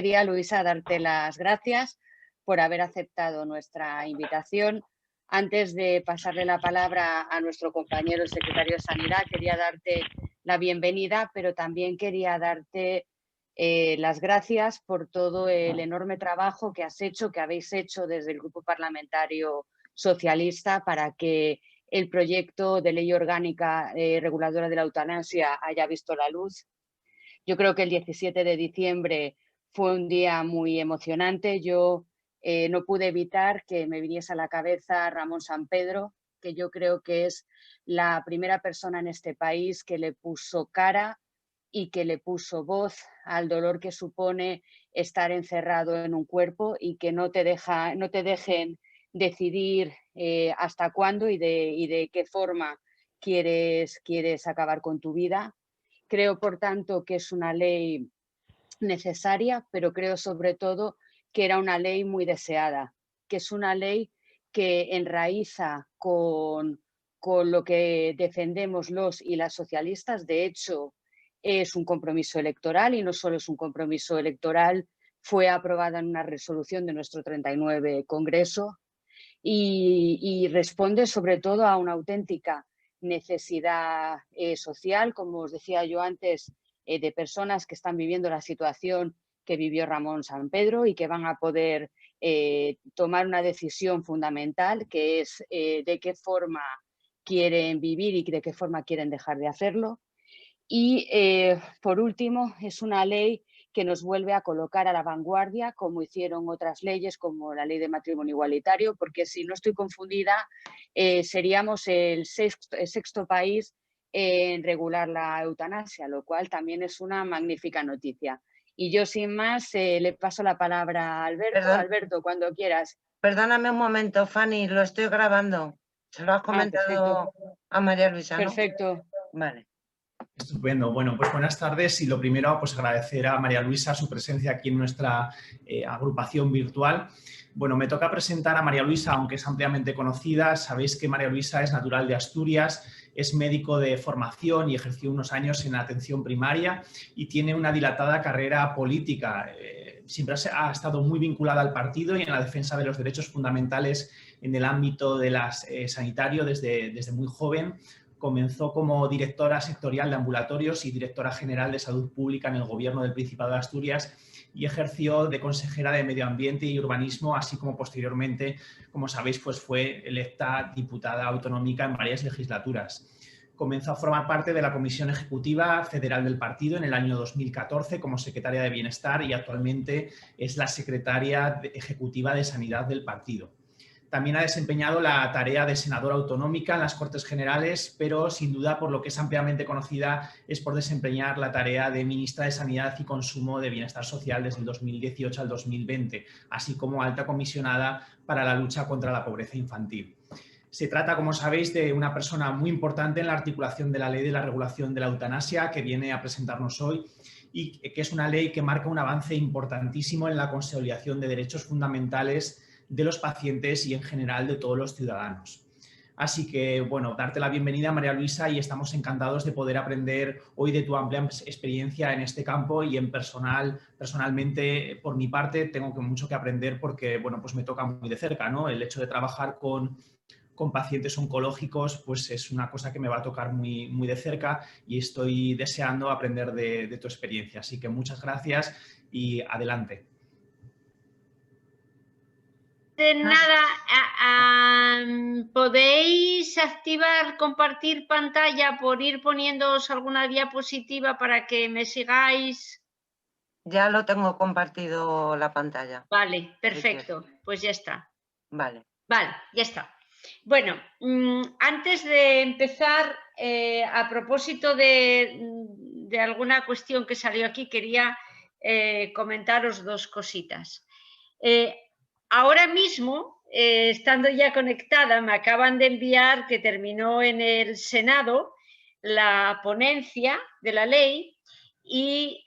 Quería, Luisa, darte las gracias por haber aceptado nuestra invitación. Antes de pasarle la palabra a nuestro compañero el secretario de Sanidad, quería darte la bienvenida, pero también quería darte las gracias por todo el enorme trabajo que has hecho, que habéis hecho desde el Grupo Parlamentario Socialista para que el proyecto de ley orgánica reguladora de la eutanasia haya visto la luz. Yo creo que el 17 de diciembre fue un día muy emocionante. Yo no pude evitar que me viniese a la cabeza Ramón Sampedro, que yo creo que es la primera persona en este país que le puso cara y que le puso voz al dolor que supone estar encerrado en un cuerpo y que no te dejen decidir hasta cuándo y de qué forma quieres acabar con tu vida. Creo, por tanto, que es una ley necesaria, pero creo sobre todo que era una ley muy deseada, que es una ley que enraiza con lo que defendemos los y las socialistas. De hecho, es un compromiso electoral y no solo es un compromiso electoral, fue aprobada en una resolución de nuestro 39 Congreso y responde sobre todo a una auténtica necesidad social, como os decía yo antes, de personas que están viviendo la situación que vivió Ramón Sampedro y que van a poder tomar una decisión fundamental, que es de qué forma quieren vivir y de qué forma quieren dejar de hacerlo. Y, por último, es una ley que nos vuelve a colocar a la vanguardia, como hicieron otras leyes, como la ley de matrimonio igualitario, porque si no estoy confundida, seríamos el sexto país en regular la eutanasia, lo cual también es una magnífica noticia. Y yo, sin más, le paso la palabra a Alberto. Perdón. Alberto, cuando quieras. Perdóname un momento, Fanny, lo estoy grabando. Se lo has Perfecto. comentado a María Luisa, ¿no? Perfecto. Vale. Estupendo. Bueno, pues buenas tardes y lo primero, pues agradecer a María Luisa su presencia aquí en nuestra agrupación virtual. Bueno, me toca presentar a María Luisa, aunque es ampliamente conocida. Sabéis que María Luisa es natural de Asturias, es médico de formación y ejerció unos años en atención primaria y tiene una dilatada carrera política. Siempre ha estado muy vinculada al partido y en la defensa de los derechos fundamentales en el ámbito de sanitario desde muy joven. Comenzó como directora sectorial de ambulatorios y directora general de salud pública en el gobierno del Principado de Asturias y ejerció de consejera de Medio Ambiente y Urbanismo, así como posteriormente, como sabéis, pues fue electa diputada autonómica en varias legislaturas. Comenzó a formar parte de la Comisión Ejecutiva Federal del Partido en el año 2014 como secretaria de Bienestar y actualmente es la secretaria ejecutiva de Sanidad del partido. También ha desempeñado la tarea de senadora autonómica en las Cortes Generales, pero sin duda por lo que es ampliamente conocida es por desempeñar la tarea de ministra de Sanidad y Consumo de Bienestar Social desde el 2018 al 2020, así como alta comisionada para la lucha contra la pobreza infantil. Se trata, como sabéis, de una persona muy importante en la articulación de la ley de la regulación de la eutanasia que viene a presentarnos hoy y que es una ley que marca un avance importantísimo en la consolidación de derechos fundamentales de los pacientes y en general de todos los ciudadanos. Así que, bueno, darte la bienvenida, María Luisa, y estamos encantados de poder aprender hoy de tu amplia experiencia en este campo y personalmente, por mi parte, tengo mucho que aprender porque, bueno, pues me toca muy de cerca, ¿no? El hecho de trabajar con pacientes oncológicos, pues es una cosa que me va a tocar muy, muy de cerca y estoy deseando aprender de tu experiencia. Así que muchas gracias y adelante. De nada, ¿podéis activar compartir pantalla por ir poniéndoos alguna diapositiva para que me sigáis? Ya lo tengo compartido la pantalla. Vale, perfecto, pues ya está. Vale. Vale, ya está. Bueno, antes de empezar, a propósito de alguna cuestión que salió aquí, quería comentaros dos cositas. Ahora mismo, estando ya conectada, me acaban de enviar que terminó en el Senado la ponencia de la ley y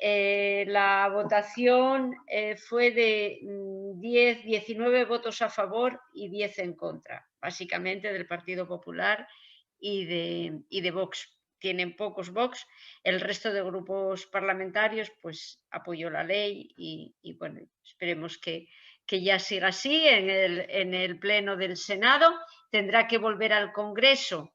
la votación fue de 19 votos a favor y 10 en contra, básicamente del Partido Popular y de Vox. tienen pocos Vox, el resto de grupos parlamentarios pues apoyó la ley y bueno, esperemos que ya siga así en el pleno del Senado. Tendrá que volver al Congreso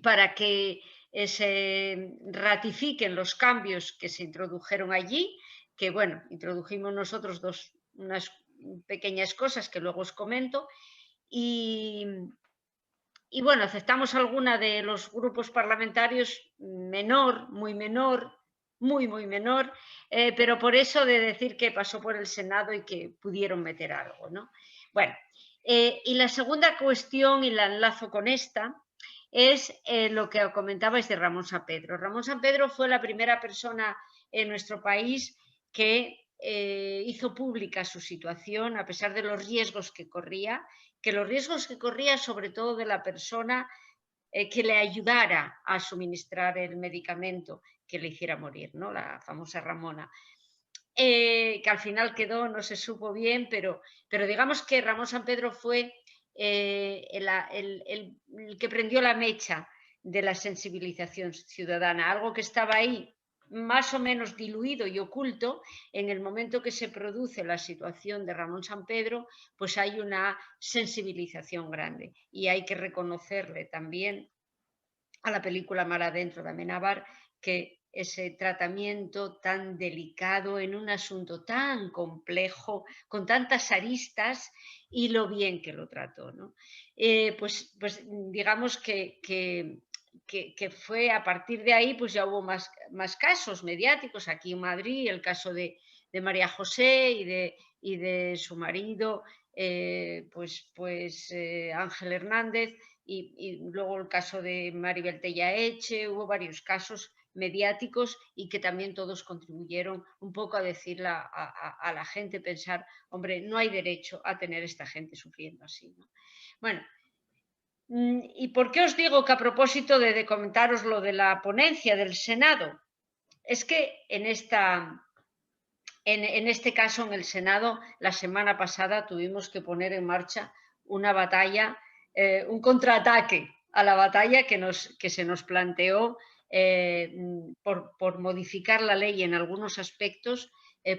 para que se ratifiquen los cambios que se introdujeron allí, que bueno, introdujimos nosotros unas pequeñas cosas que luego os comento, y bueno, aceptamos alguna de los grupos parlamentarios menor, muy menor, muy menor, pero por eso de decir que pasó por el Senado y que pudieron meter algo, ¿no? Bueno, y la segunda cuestión, y la enlazo con esta, es lo que comentabais de Ramón Sampedro. Ramón Sampedro fue la primera persona en nuestro país que hizo pública su situación, a pesar de los riesgos que corría, sobre todo de la persona que le ayudara a suministrar el medicamento que le hiciera morir, ¿no? La famosa Ramona. Que al final quedó, no se supo bien, pero digamos que Ramón Sampedro fue el que prendió la mecha de la sensibilización ciudadana, algo que estaba ahí más o menos diluido y oculto. En el momento que se produce la situación de Ramón Sampedro, pues hay una sensibilización grande y hay que reconocerle también a la película Mar Adentro de Amenábar que ese tratamiento tan delicado en un asunto tan complejo, con tantas aristas, y lo bien que lo trató, ¿no? Pues digamos que fue a partir de ahí, pues ya hubo más casos mediáticos aquí en Madrid, el caso de María José y de su marido, Ángel Hernández, y luego el caso de Maribel Tellaeche. Hubo varios casos mediáticos y que también todos contribuyeron un poco a decirle a la gente, pensar, hombre, no hay derecho a tener esta gente sufriendo así, ¿no? Bueno, ¿y por qué os digo que a propósito de comentaros lo de la ponencia del Senado? Es que en este caso, en el Senado, la semana pasada tuvimos que poner en marcha una batalla, un contraataque a la batalla que se nos planteó por modificar la ley en algunos aspectos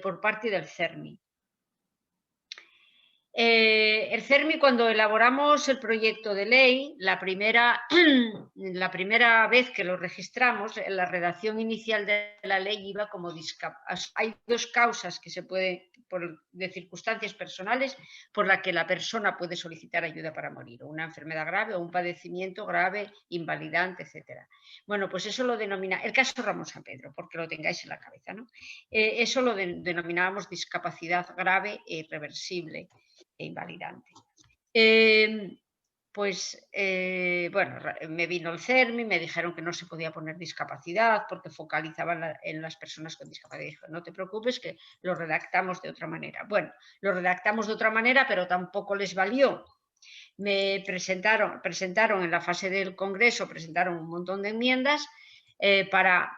por parte del CERMI. El CERMI, cuando elaboramos el proyecto de ley, la primera vez que lo registramos, en la redacción inicial de la ley iba como hay dos causas que se pueden, de circunstancias personales, por la que la persona puede solicitar ayuda para morir, o una enfermedad grave o un padecimiento grave, invalidante, etc. Bueno, pues eso lo denomina, el caso Ramón Sampedro, porque lo tengáis en la cabeza, ¿no? Eso lo denominábamos discapacidad grave e irreversible e invalidante. Bueno, me vino el CERMI, me dijeron que no se podía poner discapacidad porque focalizaban en las personas con discapacidad. Dijo, no te preocupes, que lo redactamos de otra manera. Bueno, lo redactamos de otra manera, pero tampoco les valió. Me presentaron en la fase del Congreso, presentaron un montón de enmiendas para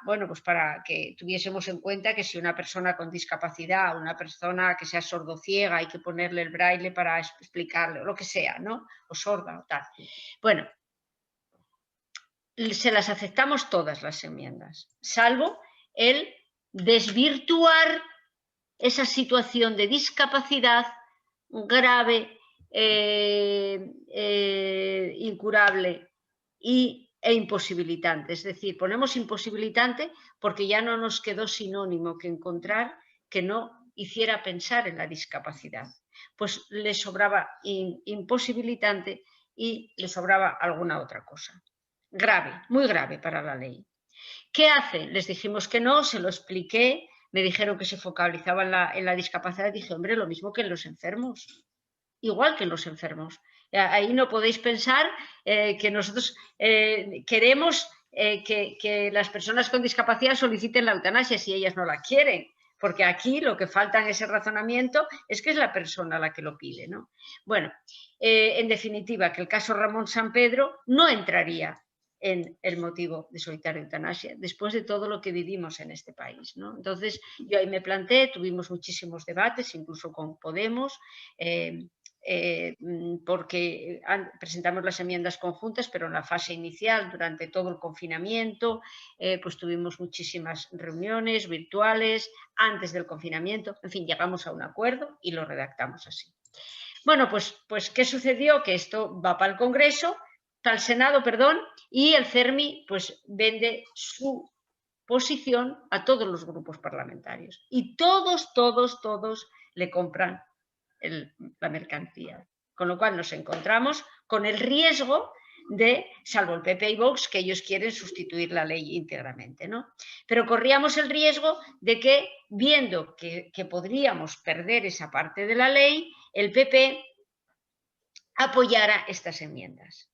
que tuviésemos en cuenta que si una persona con discapacidad, una persona que sea sordociega, hay que ponerle el braille para explicarle, o lo que sea, ¿no? O sorda o tal. Bueno, se las aceptamos todas las enmiendas, salvo el desvirtuar esa situación de discapacidad grave, incurable e imposibilitante. Es decir, ponemos imposibilitante porque ya no nos quedó sinónimo que encontrar que no hiciera pensar en la discapacidad. Pues le sobraba imposibilitante y le sobraba alguna otra cosa. Grave, muy grave para la ley. ¿Qué hace? Les dijimos que no, se lo expliqué, me dijeron que se focalizaba en la discapacidad. Dije, hombre, lo mismo que en los enfermos. Igual que en los enfermos. Ahí no podéis pensar que nosotros queremos que las personas con discapacidad soliciten la eutanasia si ellas no la quieren, porque aquí lo que falta en ese razonamiento es que es la persona la que lo pide, ¿no? Bueno, en definitiva, que el caso Ramón Sampedro no entraría en el motivo de solicitar eutanasia después de todo lo que vivimos en este país, ¿no? Entonces, yo ahí me planteé, tuvimos muchísimos debates, incluso con Podemos, porque presentamos las enmiendas conjuntas, pero en la fase inicial, durante todo el confinamiento, pues tuvimos muchísimas reuniones virtuales antes del confinamiento. En fin, llegamos a un acuerdo y lo redactamos así. Bueno, pues ¿qué sucedió? Que esto va para el Congreso, para el Senado, perdón, y el CERMI pues vende su posición a todos los grupos parlamentarios. Y todos le compran la mercancía. Con lo cual nos encontramos con el riesgo de, salvo el PP y Vox, que ellos quieren sustituir la ley íntegramente, ¿no? Pero corríamos el riesgo de que, viendo que podríamos perder esa parte de la ley, el PP apoyara estas enmiendas.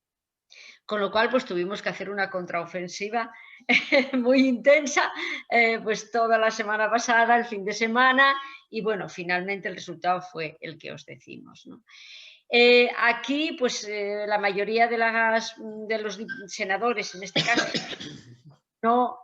Con lo cual, pues tuvimos que hacer una contraofensiva muy intensa, pues toda la semana pasada, el fin de semana, y bueno, finalmente el resultado fue el que os decimos, ¿no? Aquí, pues la mayoría de los senadores, en este caso, no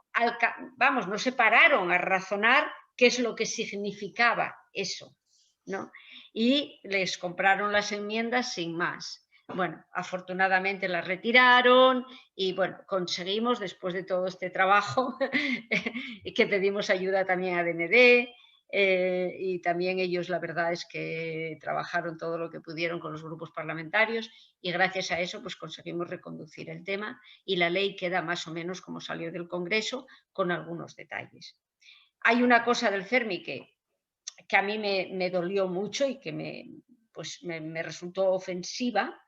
se pararon a razonar qué es lo que significaba eso, ¿no? Y les compraron las enmiendas sin más. Bueno, afortunadamente las retiraron y bueno, conseguimos después de todo este trabajo que pedimos ayuda también a DND y también ellos la verdad es que trabajaron todo lo que pudieron con los grupos parlamentarios y gracias a eso pues conseguimos reconducir el tema y la ley queda más o menos como salió del Congreso con algunos detalles. Hay una cosa del CERMI que a mí me dolió mucho y que me resultó ofensiva,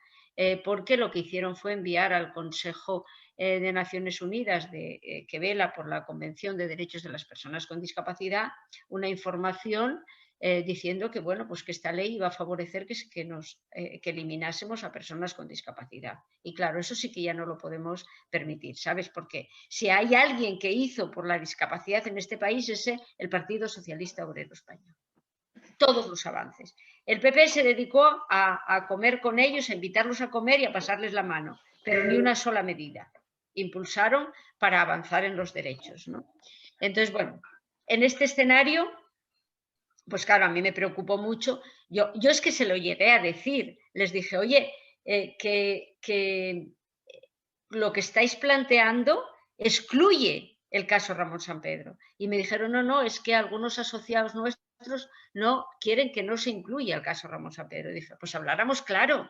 porque lo que hicieron fue enviar al Consejo de Naciones Unidas que vela por la Convención de Derechos de las Personas con Discapacidad una información diciendo que, bueno, pues que esta ley iba a favorecer que eliminásemos a personas con discapacidad. Y claro, eso sí que ya no lo podemos permitir, ¿sabes? Porque si hay alguien que hizo por la discapacidad en este país es el Partido Socialista Obrero Español. Todos los avances. El PP se dedicó a comer con ellos, a invitarlos a comer y a pasarles la mano, pero ni una sola medida impulsaron para avanzar en los derechos, ¿no? Entonces, bueno, en este escenario, pues claro, a mí me preocupó mucho. Yo es que se lo llegué a decir. Les dije, oye, que lo que estáis planteando excluye el caso Ramón Sampedro. Y me dijeron, no, es que algunos asociados nuestros no quieren que no se incluya el caso Ramón Sampedro. Y dije, pues habláramos claro,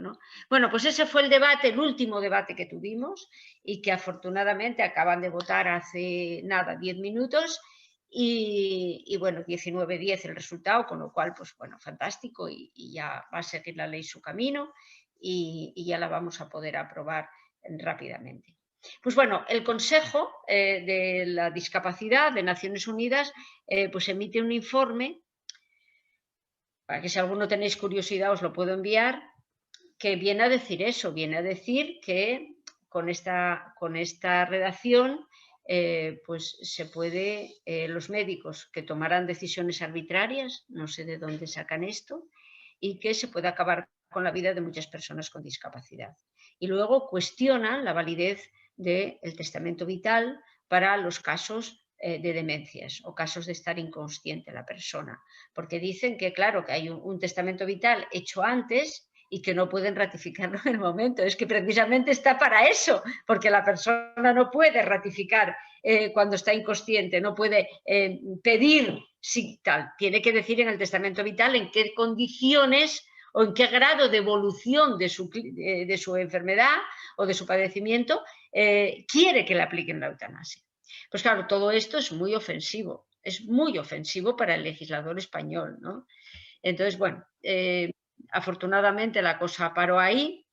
¿no? Bueno, pues ese fue el debate, el último debate que tuvimos y que afortunadamente acaban de votar hace nada, 10 minutos y bueno, 19-10 el resultado, con lo cual, pues bueno, fantástico y ya va a seguir la ley su camino y ya la vamos a poder aprobar rápidamente. Pues bueno, el Consejo de la Discapacidad de Naciones Unidas pues emite un informe, para que si alguno tenéis curiosidad os lo puedo enviar, que viene a decir eso, viene a decir que con esta redacción pues se puede, los médicos que tomarán decisiones arbitrarias, no sé de dónde sacan esto, y que se puede acabar con la vida de muchas personas con discapacidad. Y luego cuestionan la validez del testamento vital para los casos de demencias o casos de estar inconsciente la persona, porque dicen que claro, que hay un testamento vital hecho antes y que no pueden ratificarlo en el momento. Es que precisamente está para eso, porque la persona no puede ratificar cuando está inconsciente, no puede pedir si tal. Tiene que decir en el testamento vital en qué condiciones o en qué grado de evolución de su enfermedad o de su padecimiento quiere que le apliquen la eutanasia. Pues claro, todo esto es muy ofensivo para el legislador español, ¿no? Entonces, bueno, afortunadamente la cosa paró ahí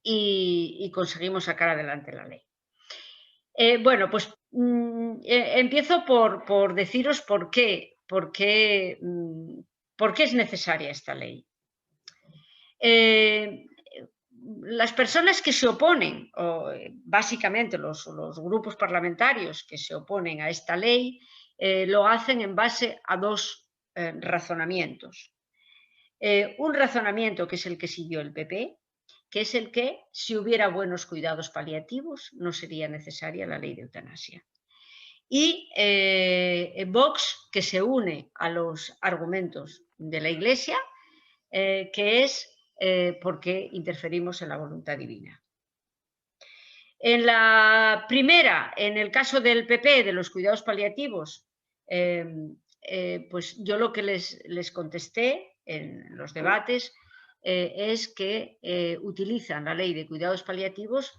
y conseguimos sacar adelante la ley. Bueno, pues empiezo por deciros por qué es necesaria esta ley. Las personas que se oponen, o básicamente los grupos parlamentarios que se oponen a esta ley, lo hacen en base a dos razonamientos. Un razonamiento que es el que siguió el PP, que es el que si hubiera buenos cuidados paliativos no sería necesaria la ley de eutanasia. y Vox, que se une a los argumentos de la Iglesia, que es porque interferimos en la voluntad divina. En la primera, en el caso del PP, de los cuidados paliativos, pues yo lo que les contesté en los debates es que utilizan la ley de cuidados paliativos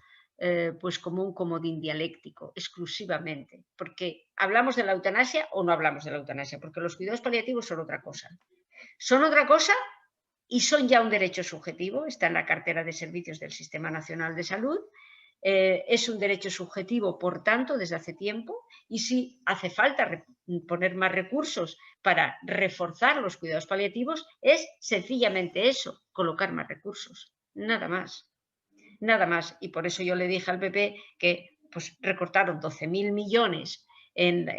pues como un comodín dialéctico, exclusivamente, porque hablamos de la eutanasia o no hablamos de la eutanasia, porque los cuidados paliativos son otra cosa. Son otra cosa y son ya un derecho subjetivo, está en la cartera de servicios del Sistema Nacional de Salud. Es un derecho subjetivo, por tanto, desde hace tiempo, y si hace falta poner más recursos para reforzar los cuidados paliativos, es sencillamente eso, colocar más recursos, nada más. Nada más. Y por eso yo le dije al PP que pues, recortaron 12.000 millones en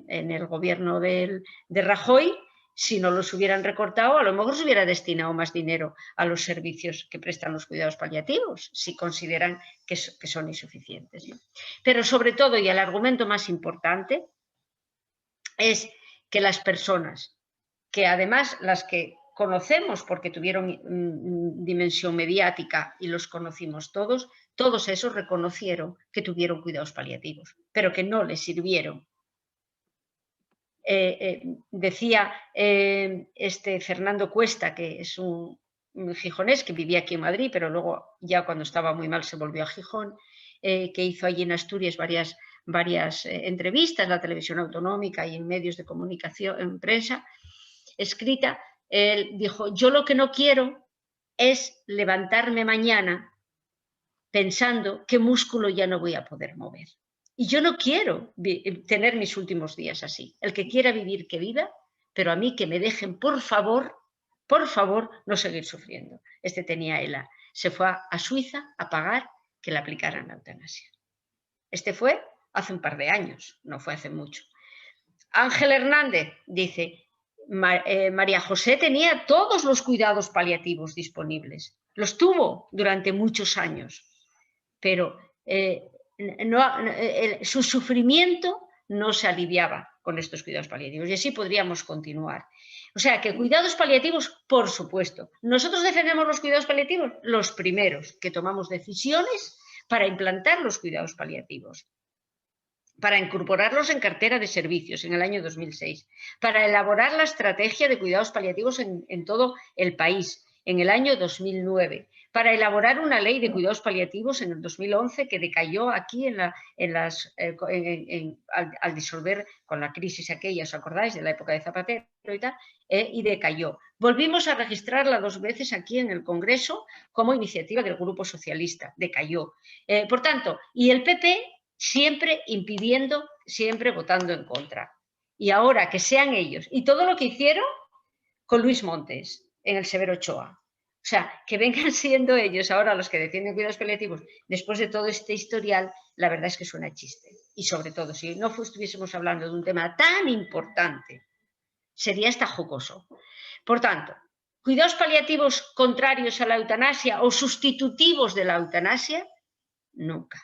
el gobierno de Rajoy. Si no los hubieran recortado, a lo mejor se hubiera destinado más dinero a los servicios que prestan los cuidados paliativos, si consideran que son insuficientes, ¿no? Pero sobre todo, y el argumento más importante, es que las personas, que además las que conocemos porque tuvieron dimensión mediática y los conocimos todos esos reconocieron que tuvieron cuidados paliativos, pero que no les sirvieron. Decía Fernando Cuesta, que es un gijonés que vivía aquí en Madrid, pero luego ya cuando estaba muy mal se volvió a Gijón, que hizo allí en Asturias varias entrevistas en la televisión autonómica y en medios de comunicación, en prensa escrita. Él dijo, yo lo que no quiero es levantarme mañana pensando qué músculo ya no voy a poder mover. Y yo no quiero tener mis últimos días así. El que quiera vivir, que viva, pero a mí que me dejen, por favor, no seguir sufriendo. Tenía ELA. Se fue a Suiza a pagar que le aplicaran la eutanasia. Fue hace un par de años, no fue hace mucho. Ángel Hernández dice, María José tenía todos los cuidados paliativos disponibles. Los tuvo durante muchos años, pero su sufrimiento no se aliviaba con estos cuidados paliativos y así podríamos continuar. O sea que cuidados paliativos, por supuesto. Nosotros defendemos los cuidados paliativos, los primeros que tomamos decisiones para implantar los cuidados paliativos, para incorporarlos en cartera de servicios en el año 2006, para elaborar la estrategia de cuidados paliativos en todo el país en el año 2009, para elaborar una ley de cuidados paliativos en el 2011 que decayó aquí al disolver con la crisis aquella, ¿os acordáis? De la época de Zapatero y tal, y decayó. Volvimos a registrarla 2 veces aquí en el Congreso como iniciativa del Grupo Socialista, decayó. Por tanto, y el PP siempre impidiendo, siempre votando en contra. Y ahora que sean ellos, y todo lo que hicieron con Luis Montes en el Severo Ochoa. O sea, que vengan siendo ellos ahora los que defienden cuidados paliativos después de todo este historial, la verdad es que suena chiste. Y sobre todo, si no estuviésemos hablando de un tema tan importante, sería hasta jocoso. Por tanto, cuidados paliativos contrarios a la eutanasia o sustitutivos de la eutanasia, nunca.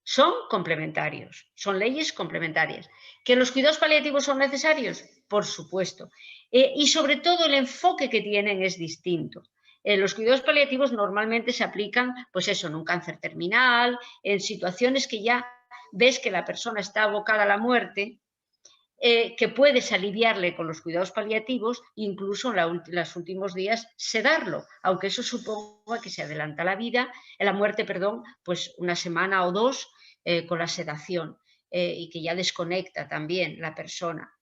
Son complementarios, son leyes complementarias. ¿Que los cuidados paliativos son necesarios? Por supuesto. Y sobre todo el enfoque que tienen es distinto. Los cuidados paliativos normalmente se aplican, pues eso, en un cáncer terminal, en situaciones que ya ves que la persona está abocada a la muerte, que puedes aliviarle con los cuidados paliativos, incluso en los últimos días sedarlo, aunque eso suponga que se adelanta la muerte, pues 1 semana o 2 con la sedación y que ya desconecta también la persona.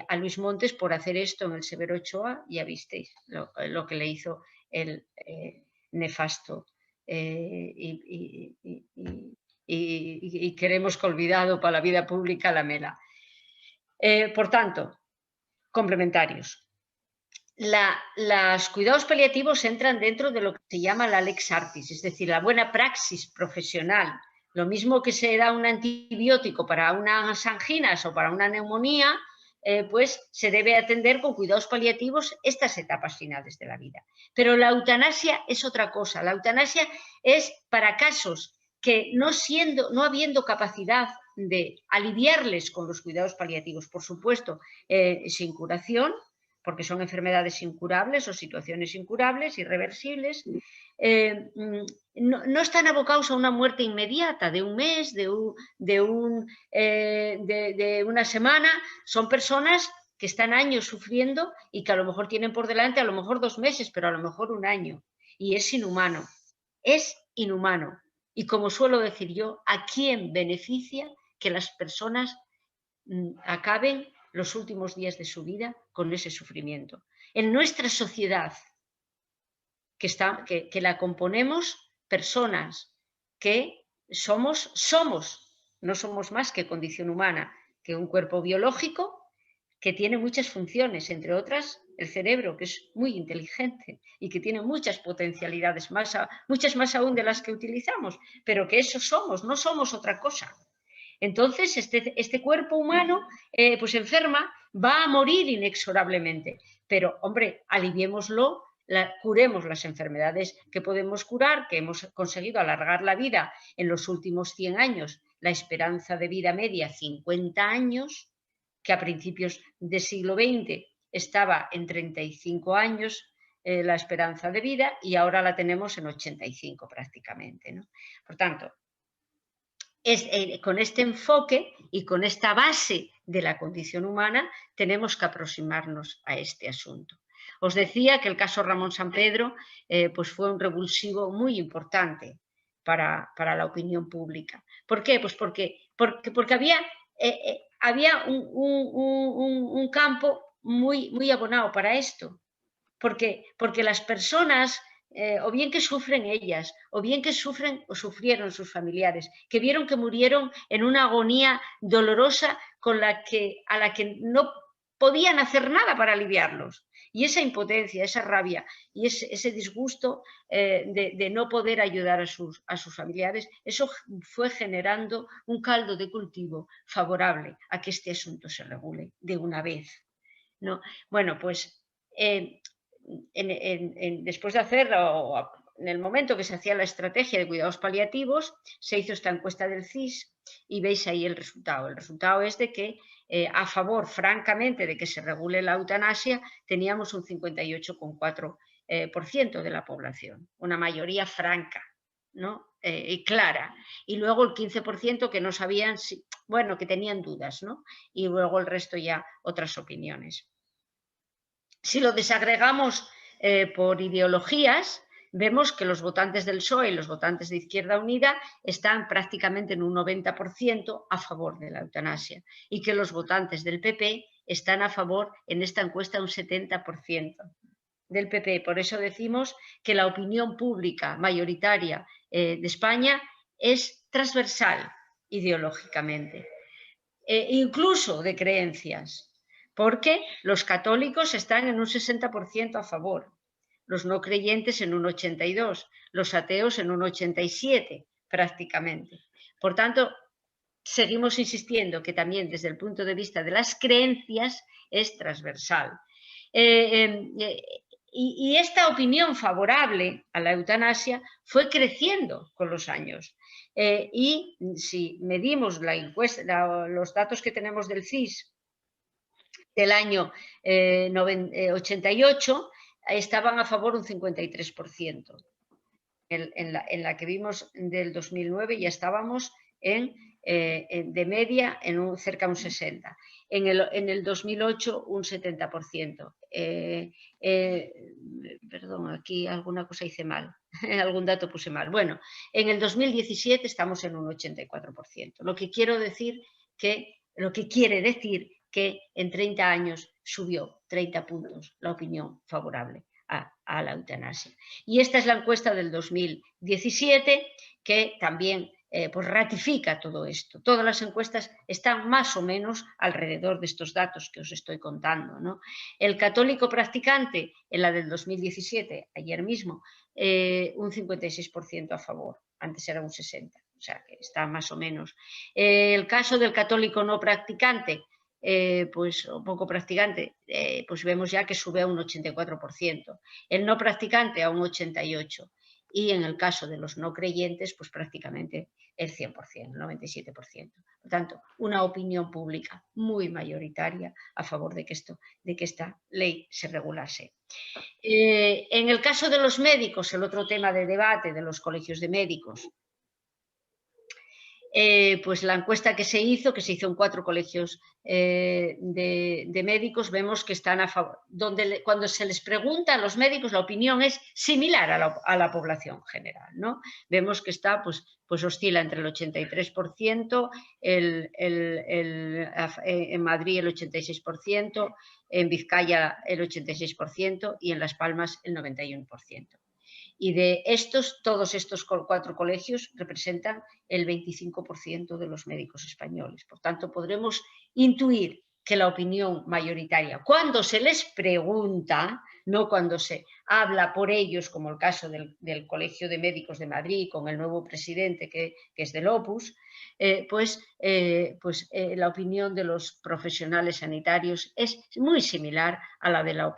A Luis Montes, por hacer esto en el Severo Ochoa, ya visteis lo que le hizo el nefasto y queremos que olvidado para la vida pública Lamela. Por tanto, complementarios. Los cuidados paliativos entran dentro de lo que se llama la lex artis, es decir, la buena praxis profesional. Lo mismo que se da un antibiótico para unas anginas o para una neumonía, pues se debe atender con cuidados paliativos estas etapas finales de la vida. Pero la eutanasia es otra cosa. La eutanasia es para casos que no habiendo capacidad de aliviarles con los cuidados paliativos, por supuesto, sin curación, porque son enfermedades incurables o situaciones incurables, irreversibles, no están abocados a una muerte inmediata de un mes, de una semana. Son personas que están años sufriendo y que a lo mejor tienen por delante a lo mejor 2 meses, pero a lo mejor un año. Y es inhumano, es inhumano. Y como suelo decir yo, ¿a quién beneficia que las personas acaben los últimos días de su vida con ese sufrimiento? En nuestra sociedad, que la componemos personas que somos, no somos más que condición humana, que un cuerpo biológico que tiene muchas funciones, entre otras el cerebro, que es muy inteligente y que tiene muchas potencialidades, muchas más aún de las que utilizamos, pero que eso somos, no somos otra cosa. Entonces, este cuerpo humano, pues enferma, va a morir inexorablemente. Pero, hombre, aliviémoslo, curemos las enfermedades que podemos curar, que hemos conseguido alargar la vida en los últimos 100 años, la esperanza de vida media 50 años, que a principios del siglo XX estaba en 35 años la esperanza de vida y ahora la tenemos en 85 prácticamente, ¿no? Por tanto, con este enfoque y con esta base de la condición humana tenemos que aproximarnos a este asunto. Os decía que el caso Ramón Sampedro pues fue un revulsivo muy importante para la opinión pública. ¿Por qué? Pues porque había un campo muy abonado para esto. Porque las personas, o bien que sufren ellas, o bien que sufren o sufrieron sus familiares, que vieron que murieron en una agonía dolorosa a la que no podían hacer nada para aliviarlos. Y esa impotencia, esa rabia y ese disgusto de no poder ayudar a sus familiares, eso fue generando un caldo de cultivo favorable a que este asunto se regule de una vez, ¿no? Bueno, pues después de hacerlo, en el momento que se hacía la estrategia de cuidados paliativos, se hizo esta encuesta del CIS y veis ahí el resultado. El resultado es de que a favor, francamente, de que se regule la eutanasia, teníamos un 58,4% de la población, una mayoría franca, ¿no? Y clara. Y luego el 15% que no sabían, bueno, que tenían dudas, ¿no? Y luego el resto ya otras opiniones. Si lo desagregamos por ideologías, vemos que los votantes del PSOE y los votantes de Izquierda Unida están prácticamente en un 90% a favor de la eutanasia y que los votantes del PP están a favor en esta encuesta un 70% del PP. Por eso decimos que la opinión pública mayoritaria de España es transversal ideológicamente, incluso de creencias, porque los católicos están en un 60% a favor, los no creyentes en un 82%, los ateos en un 87% prácticamente. Por tanto, seguimos insistiendo que también desde el punto de vista de las creencias es transversal. Y esta opinión favorable a la eutanasia fue creciendo con los años. Y si medimos la encuesta, los datos que tenemos del CIS del año 88, estaban a favor un 53%. En la que vimos del 2009 ya estábamos de media en cerca de un 60%. En el 2008 un 70%. Perdón, aquí alguna cosa hice mal, algún dato puse mal. Bueno, en el 2017 estamos en un 84%. Lo que quiere decir que en 30 años subió 30 puntos la opinión favorable a la eutanasia. Y esta es la encuesta del 2017 que también pues ratifica todo esto. Todas las encuestas están más o menos alrededor de estos datos que os estoy contando, ¿no? El católico practicante, en la del 2017, ayer mismo, un 56% a favor, antes era un 60%, o sea que está más o menos. El caso del católico no practicante, pues un poco practicante, pues vemos ya que sube a un 84%, el no practicante a un 88%, y en el caso de los no creyentes, pues prácticamente el 100%, el 97%. Por tanto, una opinión pública muy mayoritaria a favor de que esta ley se regulase. En el caso de los médicos, el otro tema de debate de los colegios de médicos, pues la encuesta que se hizo en 4 colegios de médicos, vemos que están a favor, cuando se les pregunta a los médicos, la opinión es similar a la población general, ¿no? Vemos que está, pues oscila entre el 83%, en Madrid el 86%, en Vizcaya el 86% y en Las Palmas el 91%. Y de todos estos 4 colegios representan el 25% de los médicos españoles. Por tanto, podremos intuir que la opinión mayoritaria, cuando se les pregunta, no cuando se habla por ellos, como el caso del Colegio de Médicos de Madrid, con el nuevo presidente que es del Opus, la opinión de los profesionales sanitarios es muy similar a la de la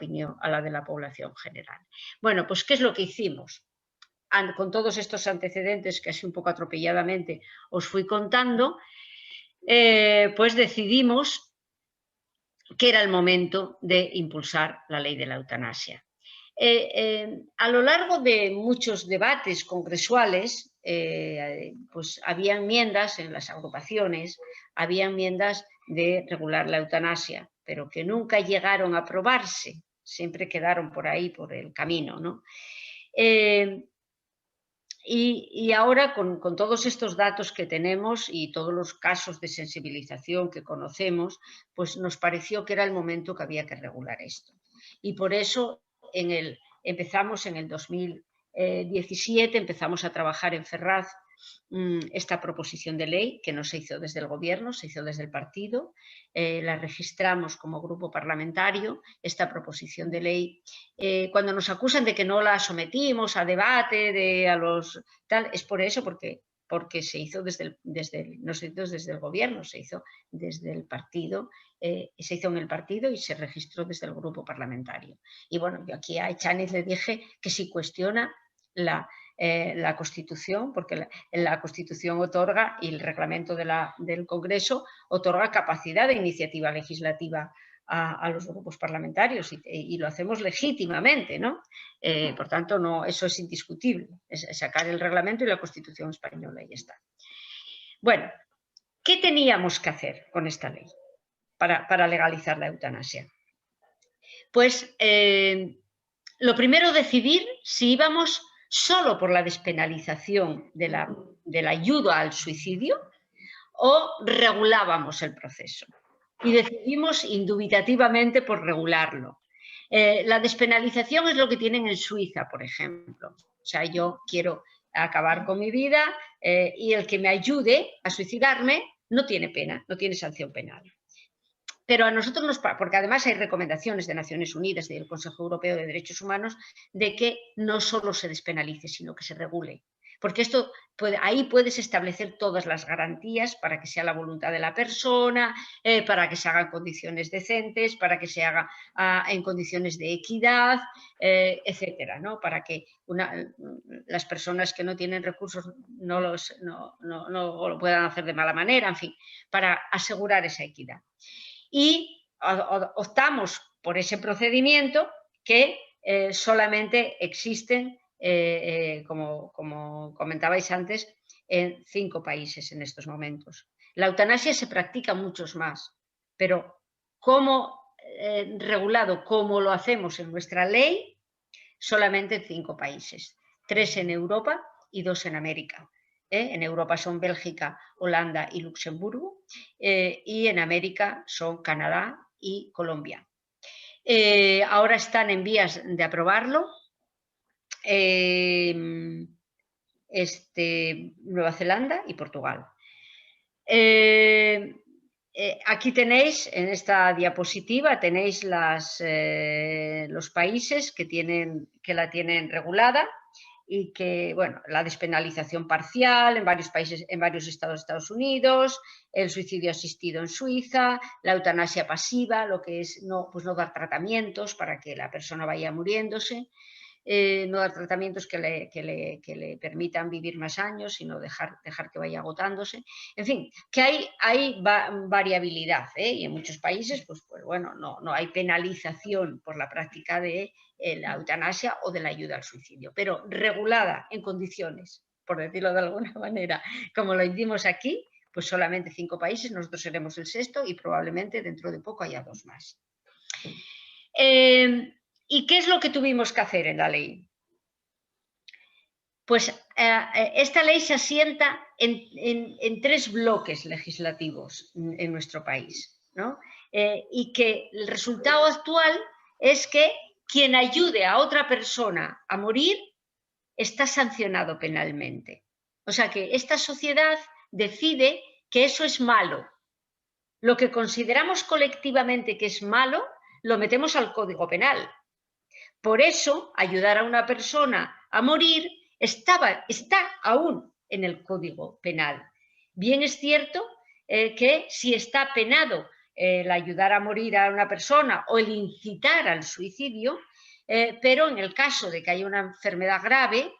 población general. Bueno, pues ¿qué es lo que hicimos? Con todos estos antecedentes que así un poco atropelladamente os fui contando, pues decidimos que era el momento de impulsar la ley de la eutanasia. A lo largo de muchos debates congresuales, pues había enmiendas en las agrupaciones, había enmiendas de regular la eutanasia, pero que nunca llegaron a aprobarse, siempre quedaron por ahí, por el camino, ¿no? Y ahora, con todos estos datos que tenemos y todos los casos de sensibilización que conocemos, pues nos pareció que era el momento que había que regular esto. Y por eso empezamos en el 2017, empezamos a trabajar en Ferraz esta proposición de ley, que no se hizo desde el gobierno, se hizo desde el partido. La registramos como grupo parlamentario, esta proposición de ley. Cuando nos acusan de que no la sometimos a debate, es por eso, porque se hizo no se hizo desde el gobierno, se hizo desde el partido, se hizo en el partido y se registró desde el grupo parlamentario. Y bueno, yo aquí a Echaniz le dije que si cuestiona la Constitución, porque la Constitución otorga, y el reglamento del Congreso otorga capacidad de iniciativa legislativa a los grupos parlamentarios y lo hacemos legítimamente, ¿no? Por tanto, no, eso es indiscutible, es sacar el reglamento y la Constitución española y ya está. Bueno, ¿qué teníamos que hacer con esta ley para legalizar la eutanasia? Pues lo primero, decidir si íbamos solo por la despenalización de la ayuda al suicidio o regulábamos el proceso. Y decidimos indubitativamente por regularlo. La despenalización es lo que tienen en Suiza, por ejemplo. O sea, yo quiero acabar con mi vida y el que me ayude a suicidarme no tiene pena, no tiene sanción penal. Pero a nosotros porque además hay recomendaciones de Naciones Unidas y del Consejo Europeo de Derechos Humanos de que no solo se despenalice, sino que se regule. Porque ahí puedes establecer todas las garantías para que sea la voluntad de la persona, para que se hagan condiciones decentes, para que se haga en condiciones de equidad, etcétera, ¿no? Para que las personas que no tienen recursos no lo puedan hacer de mala manera, en fin, para asegurar esa equidad. Y optamos por ese procedimiento que solamente existen, como comentabais antes, en 5 países en estos momentos. La eutanasia se practica muchos más, pero regulado como lo hacemos en nuestra ley, solamente en 5 países. 3 en Europa y 2 en América. En Europa son Bélgica, Holanda y Luxemburgo, y en América son Canadá y Colombia. Ahora están en vías de aprobarlo Nueva Zelanda y Portugal. Aquí tenéis, en esta diapositiva, tenéis los países que la tienen regulada. Y que, bueno, la despenalización parcial en varios países, en varios estados de Estados Unidos, el suicidio asistido en Suiza, la eutanasia pasiva, lo que es no dar tratamientos para que la persona vaya muriéndose, no dar tratamientos que le permitan vivir más años, sino dejar que vaya agotándose. En fin, que hay variabilidad, y en muchos países pues bueno, no hay penalización por la práctica de la eutanasia o de la ayuda al suicidio, pero regulada en condiciones, por decirlo de alguna manera, como lo hicimos aquí, pues solamente 5 países, nosotros seremos el 6º y probablemente dentro de poco haya 2 más. ¿Y qué es lo que tuvimos que hacer en la ley? Pues esta ley se asienta en 3 bloques legislativos en nuestro país, ¿no? Y que el resultado actual es que quien ayude a otra persona a morir está sancionado penalmente. O sea que esta sociedad decide que eso es malo. Lo que consideramos colectivamente que es malo, lo metemos al Código Penal. Por eso, ayudar a una persona a morir está aún en el Código Penal. Bien es cierto que si está penado el ayudar a morir a una persona o el incitar al suicidio, pero en el caso de que haya una enfermedad grave,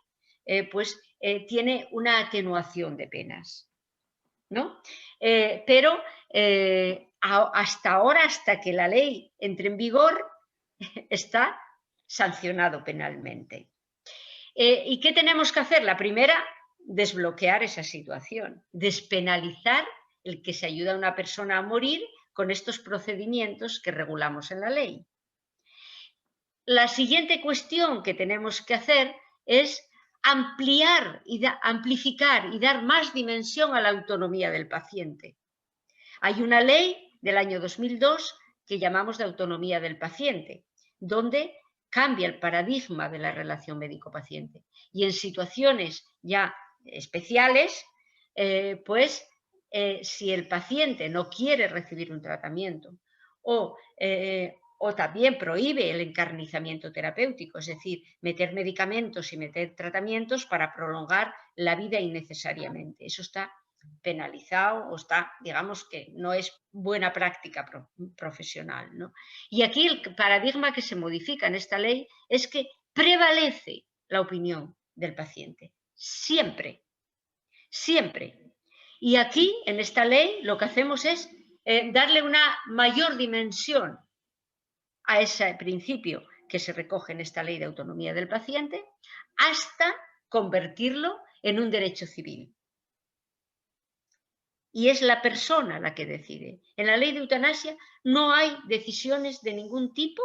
pues tiene una atenuación de penas, ¿no? Pero hasta ahora, hasta que la ley entre en vigor, está sancionado penalmente. ¿Y qué tenemos que hacer? La primera, desbloquear esa situación, despenalizar el que se ayuda a una persona a morir con estos procedimientos que regulamos en la ley. La siguiente cuestión que tenemos que hacer es ampliar y amplificar y dar más dimensión a la autonomía del paciente. Hay una ley del año 2002 que llamamos de autonomía del paciente, donde cambia el paradigma de la relación médico-paciente. Y en situaciones ya especiales, si el paciente no quiere recibir un tratamiento o también prohíbe el encarnizamiento terapéutico, es decir, meter medicamentos y meter tratamientos para prolongar la vida innecesariamente. Eso está penalizado o está, digamos que no es buena práctica profesional, ¿no? Y aquí el paradigma que se modifica en esta ley es que prevalece la opinión del paciente, siempre, siempre. Y aquí, en esta ley, lo que hacemos es darle una mayor dimensión a ese principio que se recoge en esta ley de autonomía del paciente, hasta convertirlo en un derecho civil. Y es la persona la que decide. En la ley de eutanasia no hay decisiones de ningún tipo,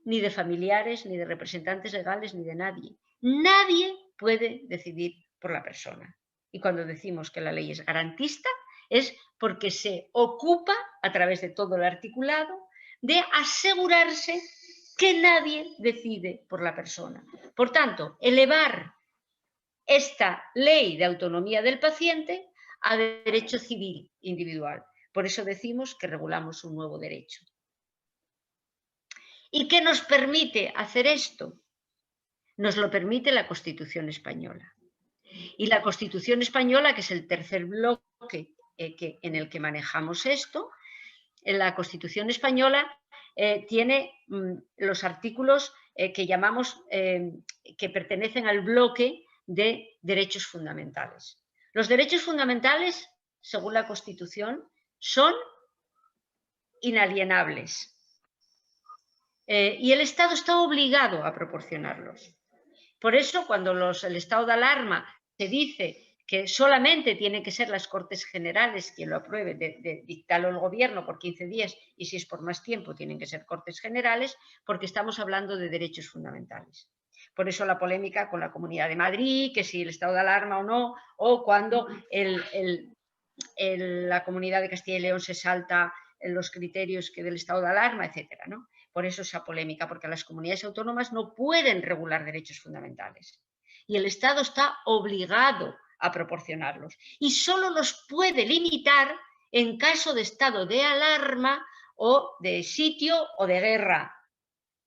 ni de familiares, ni de representantes legales, ni de nadie. Nadie puede decidir por la persona. Y cuando decimos que la ley es garantista, es porque se ocupa, a través de todo el articulado, de asegurarse que nadie decide por la persona. Por tanto, elevar esta ley de autonomía del paciente a derecho civil individual. Por eso decimos que regulamos un nuevo derecho. ¿Y qué nos permite hacer esto? Nos lo permite la Constitución española. Y la Constitución española, que es el tercer bloque en el que manejamos esto, la Constitución española tiene los artículos que llamamos, que pertenecen al bloque de derechos fundamentales. Los derechos fundamentales, según la Constitución, son inalienables. Y el Estado está obligado a proporcionarlos. Por eso, cuando el estado de alarma se dice que solamente tienen que ser las Cortes Generales quien lo apruebe, de dictarlo el Gobierno por 15 días y si es por más tiempo tienen que ser Cortes Generales, porque estamos hablando de derechos fundamentales. Por eso la polémica con la Comunidad de Madrid, que si el estado de alarma o no, o cuando la Comunidad de Castilla y León se salta los criterios del estado de alarma, etcétera, ¿no? Por eso esa polémica, porque las comunidades autónomas no pueden regular derechos fundamentales y el Estado está obligado a proporcionarlos y solo los puede limitar en caso de estado de alarma o de sitio o de guerra.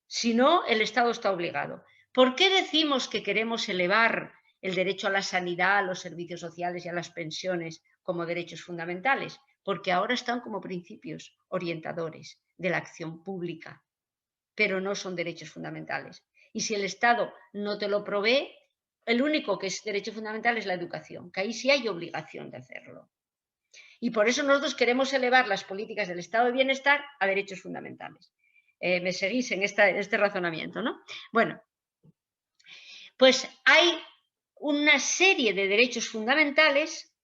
Si no, el Estado está obligado. ¿Por qué decimos que queremos elevar el derecho a la sanidad, a los servicios sociales y a las pensiones como derechos fundamentales? Porque ahora están como principios orientadores de la acción pública, pero no son derechos fundamentales. Y si el Estado no te lo provee, el único que es derecho fundamental es la educación, que ahí sí hay obligación de hacerlo. Y por eso nosotros queremos elevar las políticas del estado de bienestar a derechos fundamentales. ¿Me seguís en este razonamiento, no? Bueno, pues hay una serie de derechos fundamentales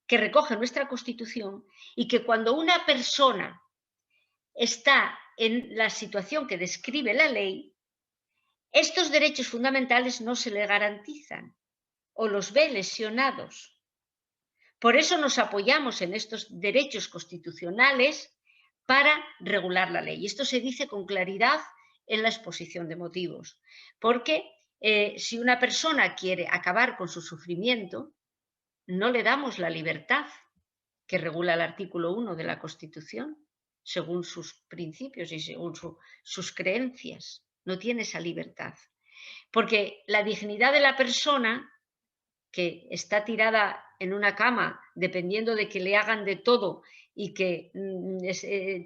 que recoge nuestra Constitución y que cuando una persona está en la situación que describe la ley, estos derechos fundamentales no se le garantizan o los ve lesionados. Por eso nos apoyamos en estos derechos constitucionales para regular la ley. Y esto se dice con claridad en la exposición de motivos, porque si una persona quiere acabar con su sufrimiento, no le damos la libertad que regula el artículo 1 de la Constitución, según sus principios y según sus creencias. No tiene esa libertad. Porque la dignidad de la persona que está tirada en una cama, dependiendo de que le hagan de todo y que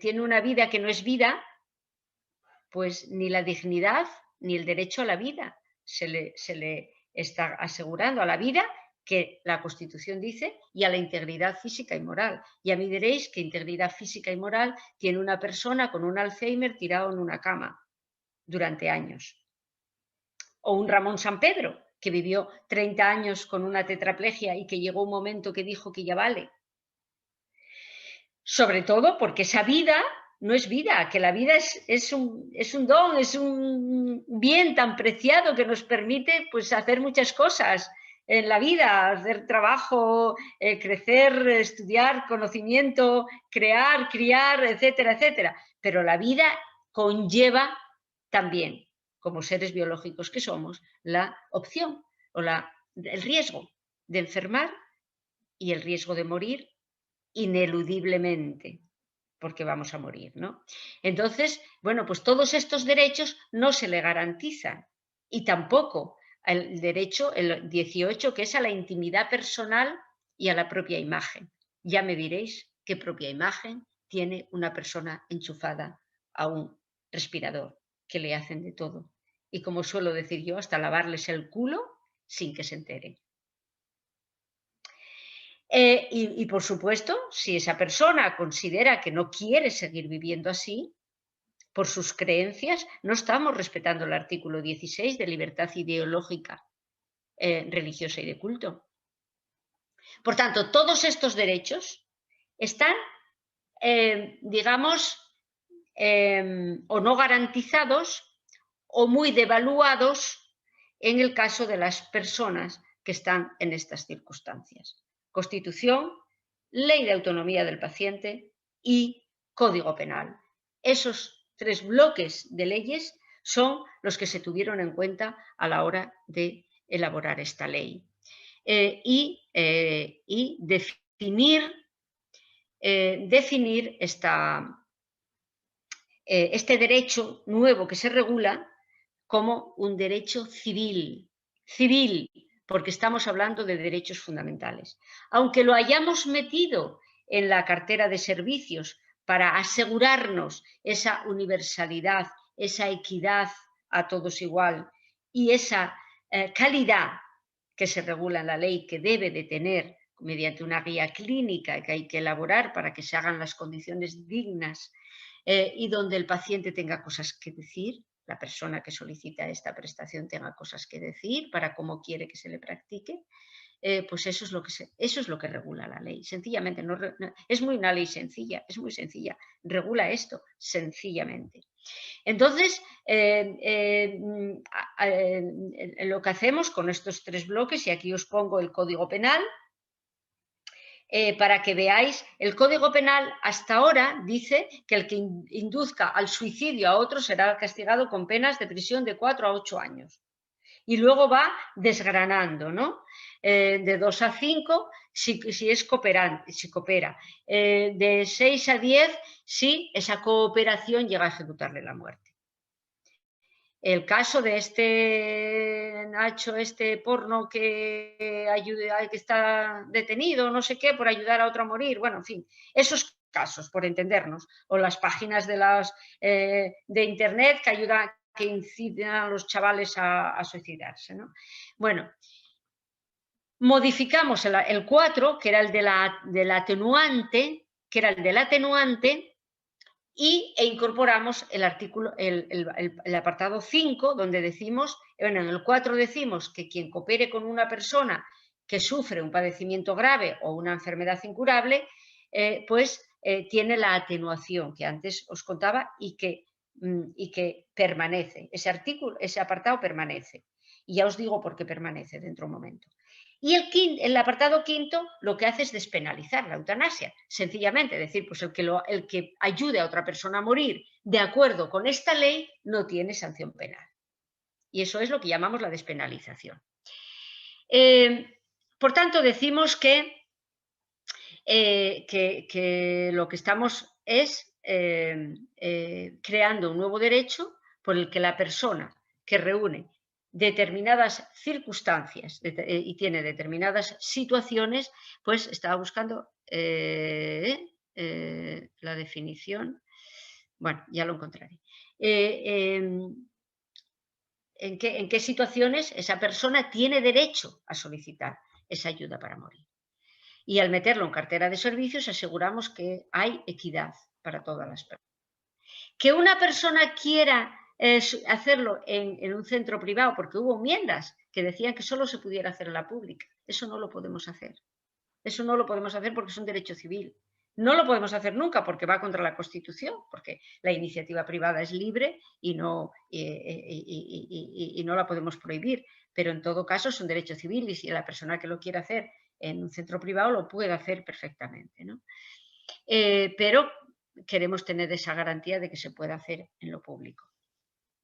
tiene una vida que no es vida, pues ni la dignidad ni el derecho a la vida se le está asegurando, a la vida que la Constitución dice y a la integridad física y moral. Y a mí diréis que integridad física y moral tiene una persona con un Alzheimer tirado en una cama durante años. O un Ramón Sampedro, que vivió 30 años con una tetraplegia y que llegó un momento que dijo que ya vale. Sobre todo porque esa vida no es vida, que la vida es un don, es un bien tan preciado que nos permite pues, hacer muchas cosas en la vida, hacer trabajo, crecer, estudiar, conocimiento, crear, criar, etcétera, etcétera. Pero la vida conlleva también, como seres biológicos que somos, la opción o el riesgo de enfermar y el riesgo de morir ineludiblemente, porque vamos a morir, ¿no? Entonces, bueno, pues todos estos derechos no se le garantizan y tampoco el derecho, el 18, que es a la intimidad personal y a la propia imagen. Ya me diréis qué propia imagen tiene una persona enchufada a un respirador, que le hacen de todo. Y como suelo decir yo, hasta lavarles el culo sin que se enteren. Y por supuesto, si esa persona considera que no quiere seguir viviendo así, por sus creencias, no estamos respetando el artículo 16 de libertad ideológica, religiosa y de culto. Por tanto, todos estos derechos están, digamos, o no garantizados o muy devaluados en el caso de las personas que están en estas circunstancias. Constitución, Ley de Autonomía del Paciente y Código Penal. Esos tres bloques de leyes son los que se tuvieron en cuenta a la hora de elaborar esta ley. Y definir este derecho nuevo que se regula como un derecho civil, porque estamos hablando de derechos fundamentales. Aunque lo hayamos metido en la cartera de servicios para asegurarnos esa universalidad, esa equidad a todos igual y esa calidad que se regula en la ley, que debe de tener mediante una guía clínica que hay que elaborar para que se hagan las condiciones dignas y donde el paciente tenga cosas que decir, la persona que solicita esta prestación tenga cosas que decir para cómo quiere que se le practique, pues eso es lo que regula la ley. Sencillamente, es una ley sencilla, es muy sencilla, regula esto sencillamente. Entonces, lo que hacemos con estos tres bloques, y aquí os pongo el Código Penal, para que veáis, el Código Penal hasta ahora dice que el que induzca al suicidio a otro será castigado con penas de prisión de 4 a 8 años. Y luego va desgranando, ¿no? De 2 a 5 si es cooperante, si coopera. De 6 a 10 si esa cooperación llega a ejecutarle la muerte. El caso de este Nacho, este porno que está detenido, no sé qué, por ayudar a otro a morir, bueno, en fin, esos casos, por entendernos, o las páginas de internet que incidan a los chavales a suicidarse, ¿no? Bueno, modificamos el 4, que era el del atenuante, e incorporamos el apartado 5, donde decimos, bueno, en el 4 decimos que quien coopere con una persona que sufre un padecimiento grave o una enfermedad incurable, tiene la atenuación que antes os contaba y que permanece. Ese apartado permanece. Y ya os digo por qué permanece dentro de un momento. Y el apartado 5 lo que hace es despenalizar la eutanasia. Sencillamente decir, pues el que ayude a otra persona a morir de acuerdo con esta ley no tiene sanción penal. Y eso es lo que llamamos la despenalización. Por tanto, decimos que lo que estamos es creando un nuevo derecho por el que la persona que reúne determinadas circunstancias y tiene determinadas situaciones, pues estaba buscando la definición, bueno, ya lo encontraré. ¿En qué situaciones esa persona tiene derecho a solicitar esa ayuda para morir? Y al meterlo en cartera de servicios aseguramos que hay equidad para todas las personas. Que una persona quiera hacerlo en un centro privado, porque hubo enmiendas que decían que solo se pudiera hacer en la pública, eso no lo podemos hacer. Eso no lo podemos hacer porque es un derecho civil. No lo podemos hacer nunca porque va contra la Constitución, porque la iniciativa privada es libre y no la podemos prohibir, pero en todo caso es un derecho civil y si la persona que lo quiere hacer en un centro privado lo puede hacer perfectamente, ¿no? Pero queremos tener esa garantía de que se pueda hacer en lo público.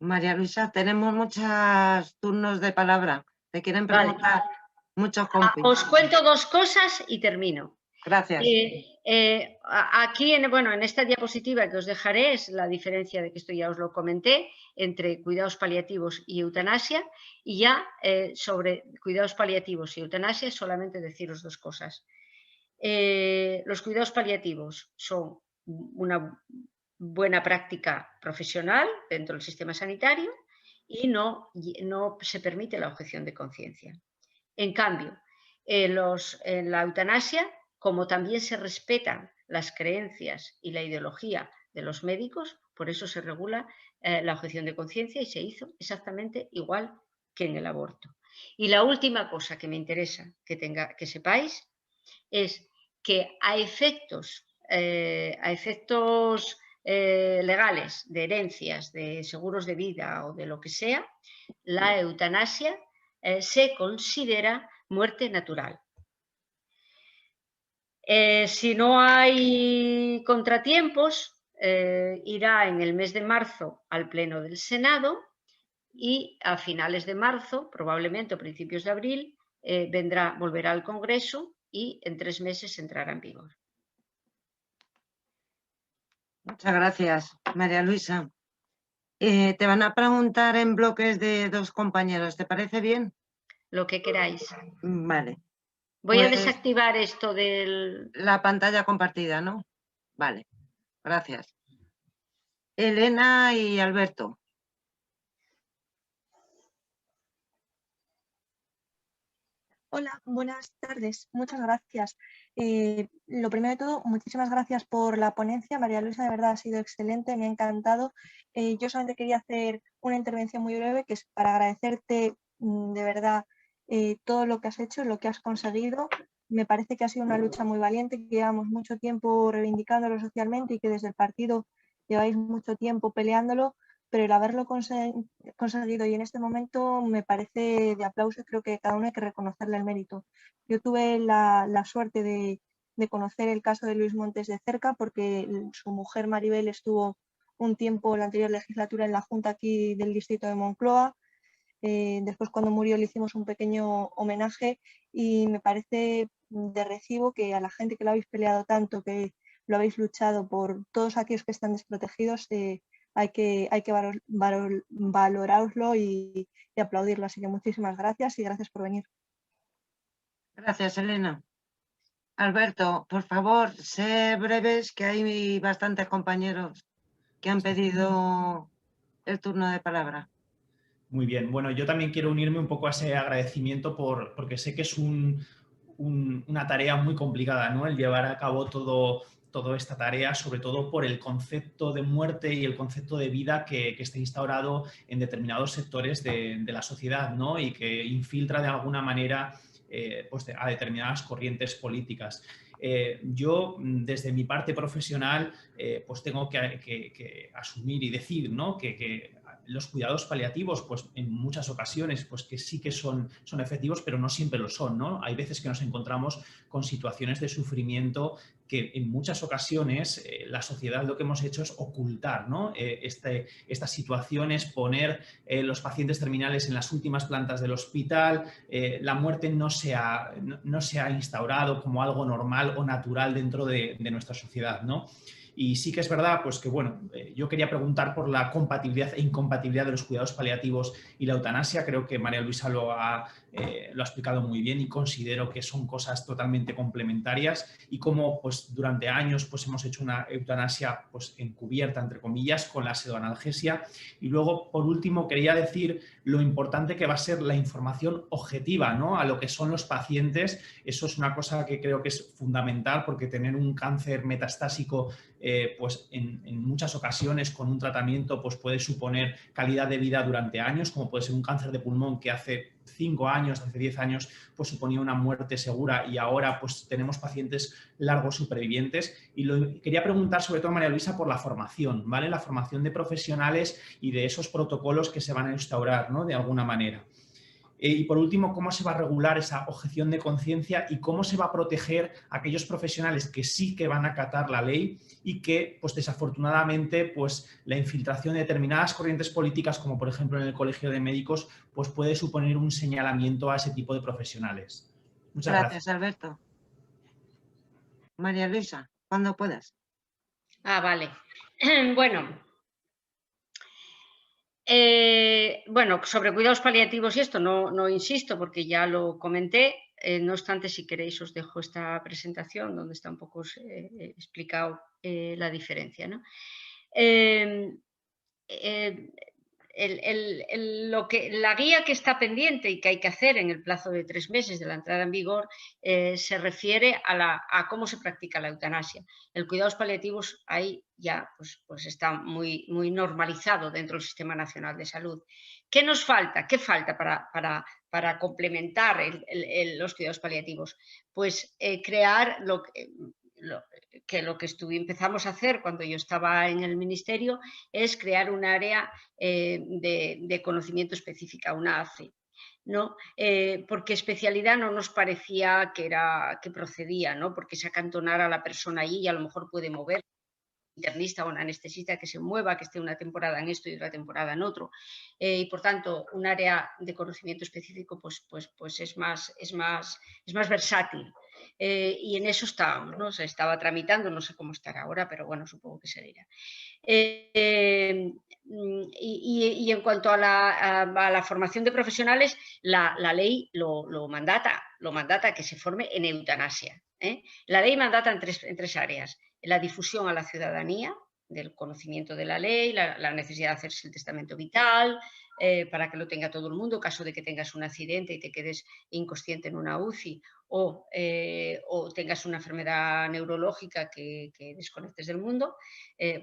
María Luisa, tenemos muchos turnos de palabra. Te quieren preguntar muchos compis. Os cuento 2 cosas y termino. Gracias. Aquí, en esta diapositiva que os dejaré es la diferencia de que esto ya os lo comenté entre cuidados paliativos y eutanasia y ya sobre cuidados paliativos y eutanasia solamente deciros 2 cosas. Los cuidados paliativos son una buena práctica profesional dentro del sistema sanitario y no se permite la objeción de conciencia. En cambio, en la eutanasia, como también se respetan las creencias y la ideología de los médicos, por eso se regula la objeción de conciencia y se hizo exactamente igual que en el aborto. Y la última cosa que me interesa que sepáis es que a efectos legales de herencias, de seguros de vida o de lo que sea, la eutanasia se considera muerte natural. Si no hay contratiempos, irá en el mes de marzo al Pleno del Senado y a finales de marzo, probablemente a principios de abril, volverá al Congreso y en 3 meses entrará en vigor. Muchas gracias, María Luisa. Te van a preguntar en bloques de 2 compañeros, ¿te parece bien? Lo que queráis. Vale. Voy a desactivar esto del... La pantalla compartida, ¿no? Vale, gracias. Elena y Alberto. Hola, buenas tardes. Muchas gracias. Lo primero de todo, muchísimas gracias por la ponencia. María Luisa, de verdad ha sido excelente, me ha encantado. Yo solamente quería hacer una intervención muy breve, que es para agradecerte de verdad todo lo que has hecho, lo que has conseguido. Me parece que ha sido una lucha muy valiente, que llevamos mucho tiempo reivindicándolo socialmente y que desde el partido lleváis mucho tiempo peleándolo, pero el haberlo conseguido y en este momento me parece de aplauso y creo que cada uno hay que reconocerle el mérito. Yo tuve la suerte de conocer el caso de Luis Montes de cerca porque su mujer Maribel estuvo un tiempo en la anterior legislatura en la Junta aquí del distrito de Moncloa. Después cuando murió le hicimos un pequeño homenaje y me parece de recibo que a la gente que lo habéis peleado tanto, que lo habéis luchado por todos aquellos que están desprotegidos, hay que valorarlo y aplaudirlo. Así que muchísimas gracias y gracias por venir. Gracias, Elena. Alberto, por favor, sé breves, que hay bastantes compañeros que han pedido el turno de palabra. Muy bien, bueno, yo también quiero unirme un poco a ese agradecimiento porque sé que es una tarea muy complicada, ¿no? El llevar a cabo toda esta tarea, sobre todo por el concepto de muerte y el concepto de vida que está instaurado en determinados sectores de la sociedad, ¿no? Y que infiltra de alguna manera pues a determinadas corrientes políticas. Yo, desde mi parte profesional, pues tengo que asumir y decir, ¿no? que los cuidados paliativos, pues en muchas ocasiones, pues que sí que son efectivos, pero no siempre lo son, ¿no? Hay veces que nos encontramos con situaciones de sufrimiento que en muchas ocasiones la sociedad lo que hemos hecho es ocultar, ¿no? Estas situaciones, poner los pacientes terminales en las últimas plantas del hospital, la muerte no se ha instaurado como algo normal o natural dentro de nuestra sociedad, ¿no? Y sí que es verdad, pues que bueno, yo quería preguntar por la compatibilidad e incompatibilidad de los cuidados paliativos y la eutanasia. Creo que María Luisa lo ha explicado muy bien y considero que son cosas totalmente complementarias y cómo pues durante años pues hemos hecho una eutanasia pues encubierta, entre comillas, con la pseudoanalgesia. Y luego, por último, quería decir lo importante que va a ser la información objetiva, ¿no? A lo que son los pacientes. Eso es una cosa que creo que es fundamental, porque tener un cáncer metastásico pues en muchas ocasiones con un tratamiento pues puede suponer calidad de vida durante años, como puede ser un cáncer de pulmón que hace 5 años, hace 10 años, pues suponía una muerte segura y ahora pues tenemos pacientes largos supervivientes. Y quería preguntar sobre todo a María Luisa por la formación, ¿vale? La formación de profesionales y de esos protocolos que se van a instaurar, ¿no? De alguna manera. Y por último, ¿cómo se va a regular esa objeción de conciencia y cómo se va a proteger a aquellos profesionales que sí que van a acatar la ley y que, pues desafortunadamente, pues la infiltración de determinadas corrientes políticas, como por ejemplo en el Colegio de Médicos, pues puede suponer un señalamiento a ese tipo de profesionales? Muchas gracias. Gracias, Alberto. María Luisa, cuando puedas. Vale. Bueno, sobre cuidados paliativos y esto no insisto porque ya lo comenté. No obstante, si queréis os dejo esta presentación donde está un poco explicado la diferencia, ¿no? La guía que está pendiente y que hay que hacer en el plazo de 3 meses de la entrada en vigor se refiere a cómo se practica la eutanasia. El cuidados paliativos ahí ya pues está muy normalizado dentro del Sistema Nacional de Salud. ¿Qué nos falta? ¿Qué falta para complementar los cuidados paliativos? Pues crear lo que empezamos a hacer cuando yo estaba en el Ministerio es crear un área de conocimiento específica, una ACE, ¿no? Porque especialidad no nos parecía que procedía, ¿no? Porque se acantonara a la persona allí y a lo mejor puede mover internista o un anestesista que se mueva, que esté una temporada en esto y otra temporada en otro. Y por tanto, un área de conocimiento específico pues es más versátil. Y en eso estábamos, ¿no? Se estaba tramitando, no sé cómo estará ahora, pero bueno, supongo que seguirá. Y en cuanto a la formación de profesionales, la ley lo mandata que se forme en eutanasia. La ley mandata en tres áreas: la difusión a la ciudadanía del conocimiento de la ley, la necesidad de hacerse el testamento vital, para que lo tenga todo el mundo en caso de que tengas un accidente y te quedes inconsciente en una UCI o tengas una enfermedad neurológica que desconectes del mundo.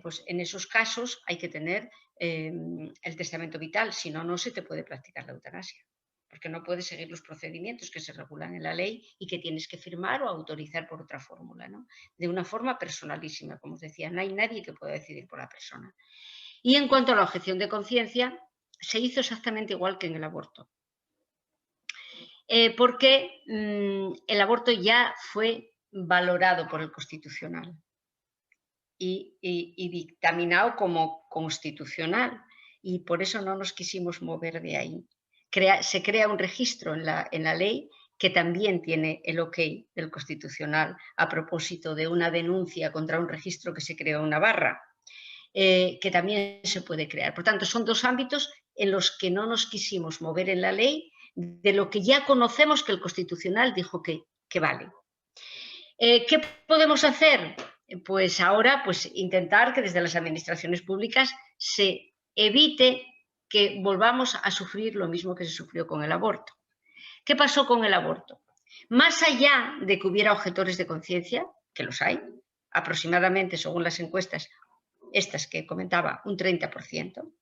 Pues en esos casos hay que tener el testamento vital, si no, no se te puede practicar la eutanasia, porque no puedes seguir los procedimientos que se regulan en la ley y que tienes que firmar o autorizar por otra fórmula, ¿no? De una forma personalísima, como os decía, no hay nadie que pueda decidir por la persona. Y en cuanto a la objeción de conciencia, se hizo exactamente igual que en el aborto. Porque el aborto ya fue valorado por el Constitucional y dictaminado como constitucional, y por eso no nos quisimos mover de ahí. Se crea un registro en la ley que también tiene el ok del Constitucional a propósito de una denuncia contra un registro que se creó en Navarra, que también se puede crear. Por tanto, son dos ámbitos en los que no nos quisimos mover en la ley de lo que ya conocemos que el Constitucional dijo que vale. ¿Qué podemos hacer? Pues ahora intentar que desde las administraciones públicas se evite que volvamos a sufrir lo mismo que se sufrió con el aborto. ¿Qué pasó con el aborto? Más allá de que hubiera objetores de conciencia, que los hay, aproximadamente, según las encuestas, estas que comentaba, un 30%.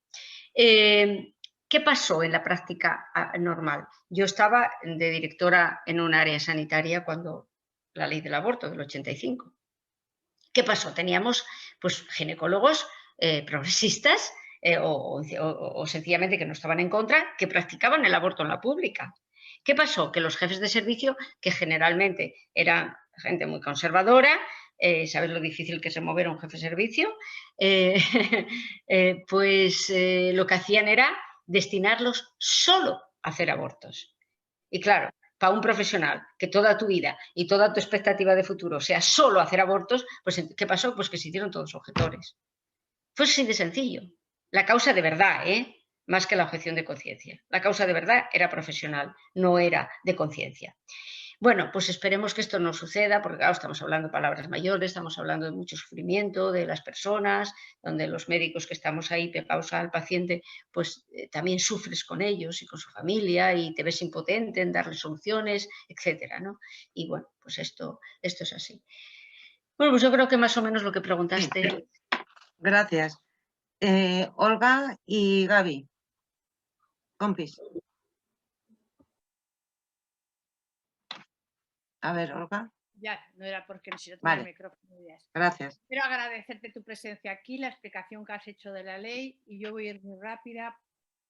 ¿Qué pasó en la práctica normal? Yo estaba de directora en un área sanitaria cuando la ley del aborto del 85. ¿Qué pasó? Teníamos pues, ginecólogos progresistas o sencillamente que no estaban en contra, que practicaban el aborto en la pública. ¿Qué pasó? Que los jefes de servicio, que generalmente eran gente muy conservadora, ¿sabes lo difícil que es remover a un jefe de servicio? Lo que hacían era destinarlos solo a hacer abortos. Y claro, para un profesional que toda tu vida y toda tu expectativa de futuro sea solo hacer abortos, pues ¿qué pasó? Pues que se hicieron todos objetores. Fue así de sencillo. La causa de verdad, más que la objeción de conciencia. La causa de verdad era profesional, no era de conciencia. Bueno, pues esperemos que esto no suceda, porque claro, estamos hablando de palabras mayores, estamos hablando de mucho sufrimiento de las personas, donde los médicos que estamos ahí pegados al paciente, pues también sufres con ellos y con su familia y te ves impotente en darles soluciones, etcétera, ¿no? Y bueno, pues esto es así. Bueno, pues yo creo que más o menos lo que preguntaste. Sí. Gracias. Olga y Gaby. Compis. A ver, Olga. Ya, no era porque necesito Vale. el micrófono. Gracias. Quiero agradecerte tu presencia aquí, la explicación que has hecho de la ley, y yo voy a ir muy rápida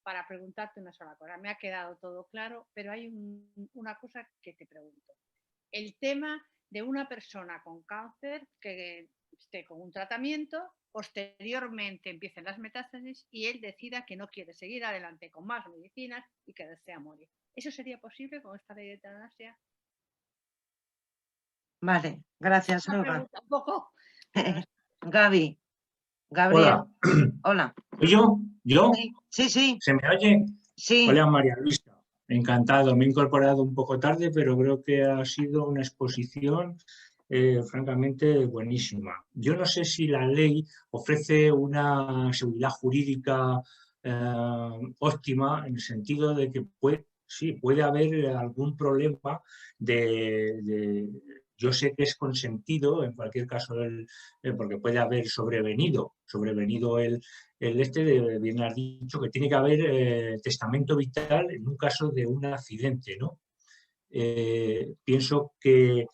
para preguntarte una sola cosa. Me ha quedado todo claro, pero hay una cosa que te pregunto. El tema de una persona con cáncer que esté con un tratamiento, posteriormente empiecen las metástasis y él decida que no quiere seguir adelante con más medicinas y que desea morir. ¿Eso sería posible con esta ley de eutanasia? Vale, gracias, Una Olga. pregunta un poco. Gaby. Gabriel. Hola. Hola. ¿Yo? Sí, sí. ¿Se me oye? Sí. Hola, María Luisa. Encantado. Me he incorporado un poco tarde, pero creo que ha sido una exposición francamente buenísima. Yo no sé si la ley ofrece una seguridad jurídica óptima en el sentido de que puede haber algún problema yo sé que es consentido, en cualquier caso, porque puede haber sobrevenido bien has dicho que tiene que haber testamento vital en un caso de un accidente, ¿no? Pienso que,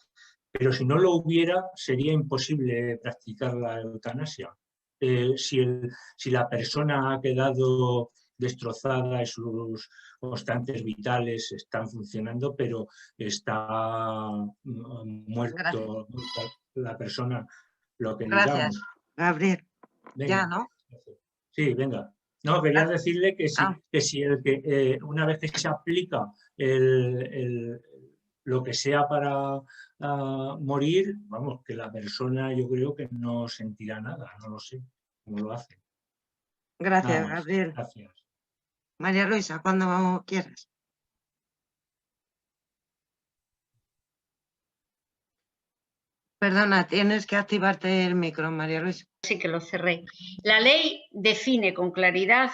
pero si no lo hubiera, sería imposible practicar la eutanasia. Si la persona ha quedado destrozada y sus constantes vitales están funcionando, pero está muerta la persona, lo que Gracias, digamos. Gabriel. Venga. Ya, ¿no? Sí, venga. No, quería decirle que si una vez que se aplica lo que sea para morir, vamos, que la persona yo creo que no sentirá nada, no lo sé cómo lo hace. Gracias, Gabriel. Gracias. María Luisa, cuando quieras. Perdona, tienes que activarte el micro, María Luisa. Sí que lo cerré. La ley define con claridad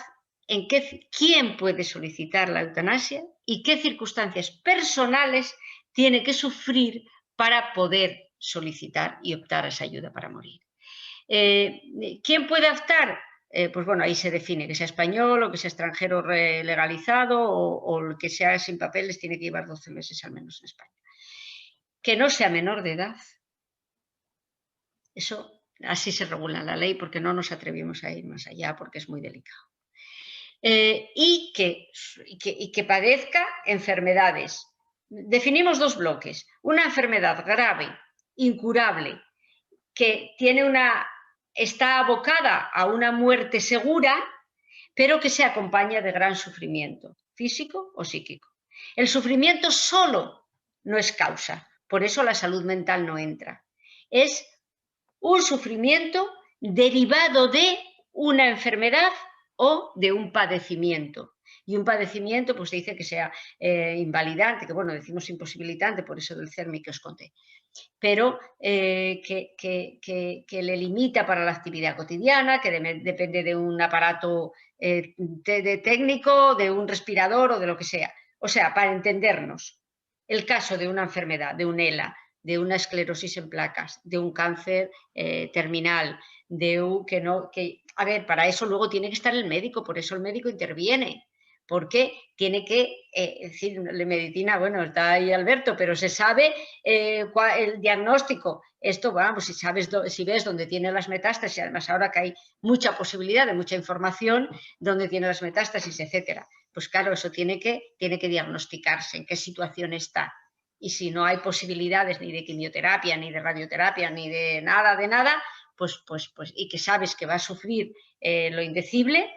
quién puede solicitar la eutanasia y qué circunstancias personales tiene que sufrir para poder solicitar y optar a esa ayuda para morir. ¿Quién puede optar? Pues bueno, ahí se define que sea español o que sea extranjero legalizado o el que sea sin papeles tiene que llevar 12 meses al menos en España. Que no sea menor de edad. Eso así se regula en la ley porque no nos atrevimos a ir más allá porque es muy delicado. Y que padezca enfermedades. Definimos dos bloques. Una enfermedad grave, incurable, que está abocada a una muerte segura, pero que se acompaña de gran sufrimiento, físico o psíquico. El sufrimiento solo no es causa, por eso la salud mental no entra. Es un sufrimiento derivado de una enfermedad o de un padecimiento. Y un padecimiento, pues se dice que sea invalidante, que bueno, decimos imposibilitante, por eso del CERMI que os conté. pero que le limita para la actividad cotidiana, que depende de un aparato de técnico, de un respirador o de lo que sea. O sea, para entendernos, el caso de una enfermedad, de un ELA, de una esclerosis en placas, de un cáncer terminal, a ver, para eso luego tiene que estar el médico, por eso el médico interviene, porque tiene que, decir, la medicina, bueno, está ahí Alberto, pero se sabe el diagnóstico. Esto, vamos, si ves dónde tiene las metástasis, además ahora que hay mucha posibilidad de mucha información, dónde tiene las metástasis, etcétera. Pues claro, eso tiene que diagnosticarse, en qué situación está. Y si no hay posibilidades ni de quimioterapia, ni de radioterapia, ni de nada, pues y que sabes que va a sufrir lo indecible,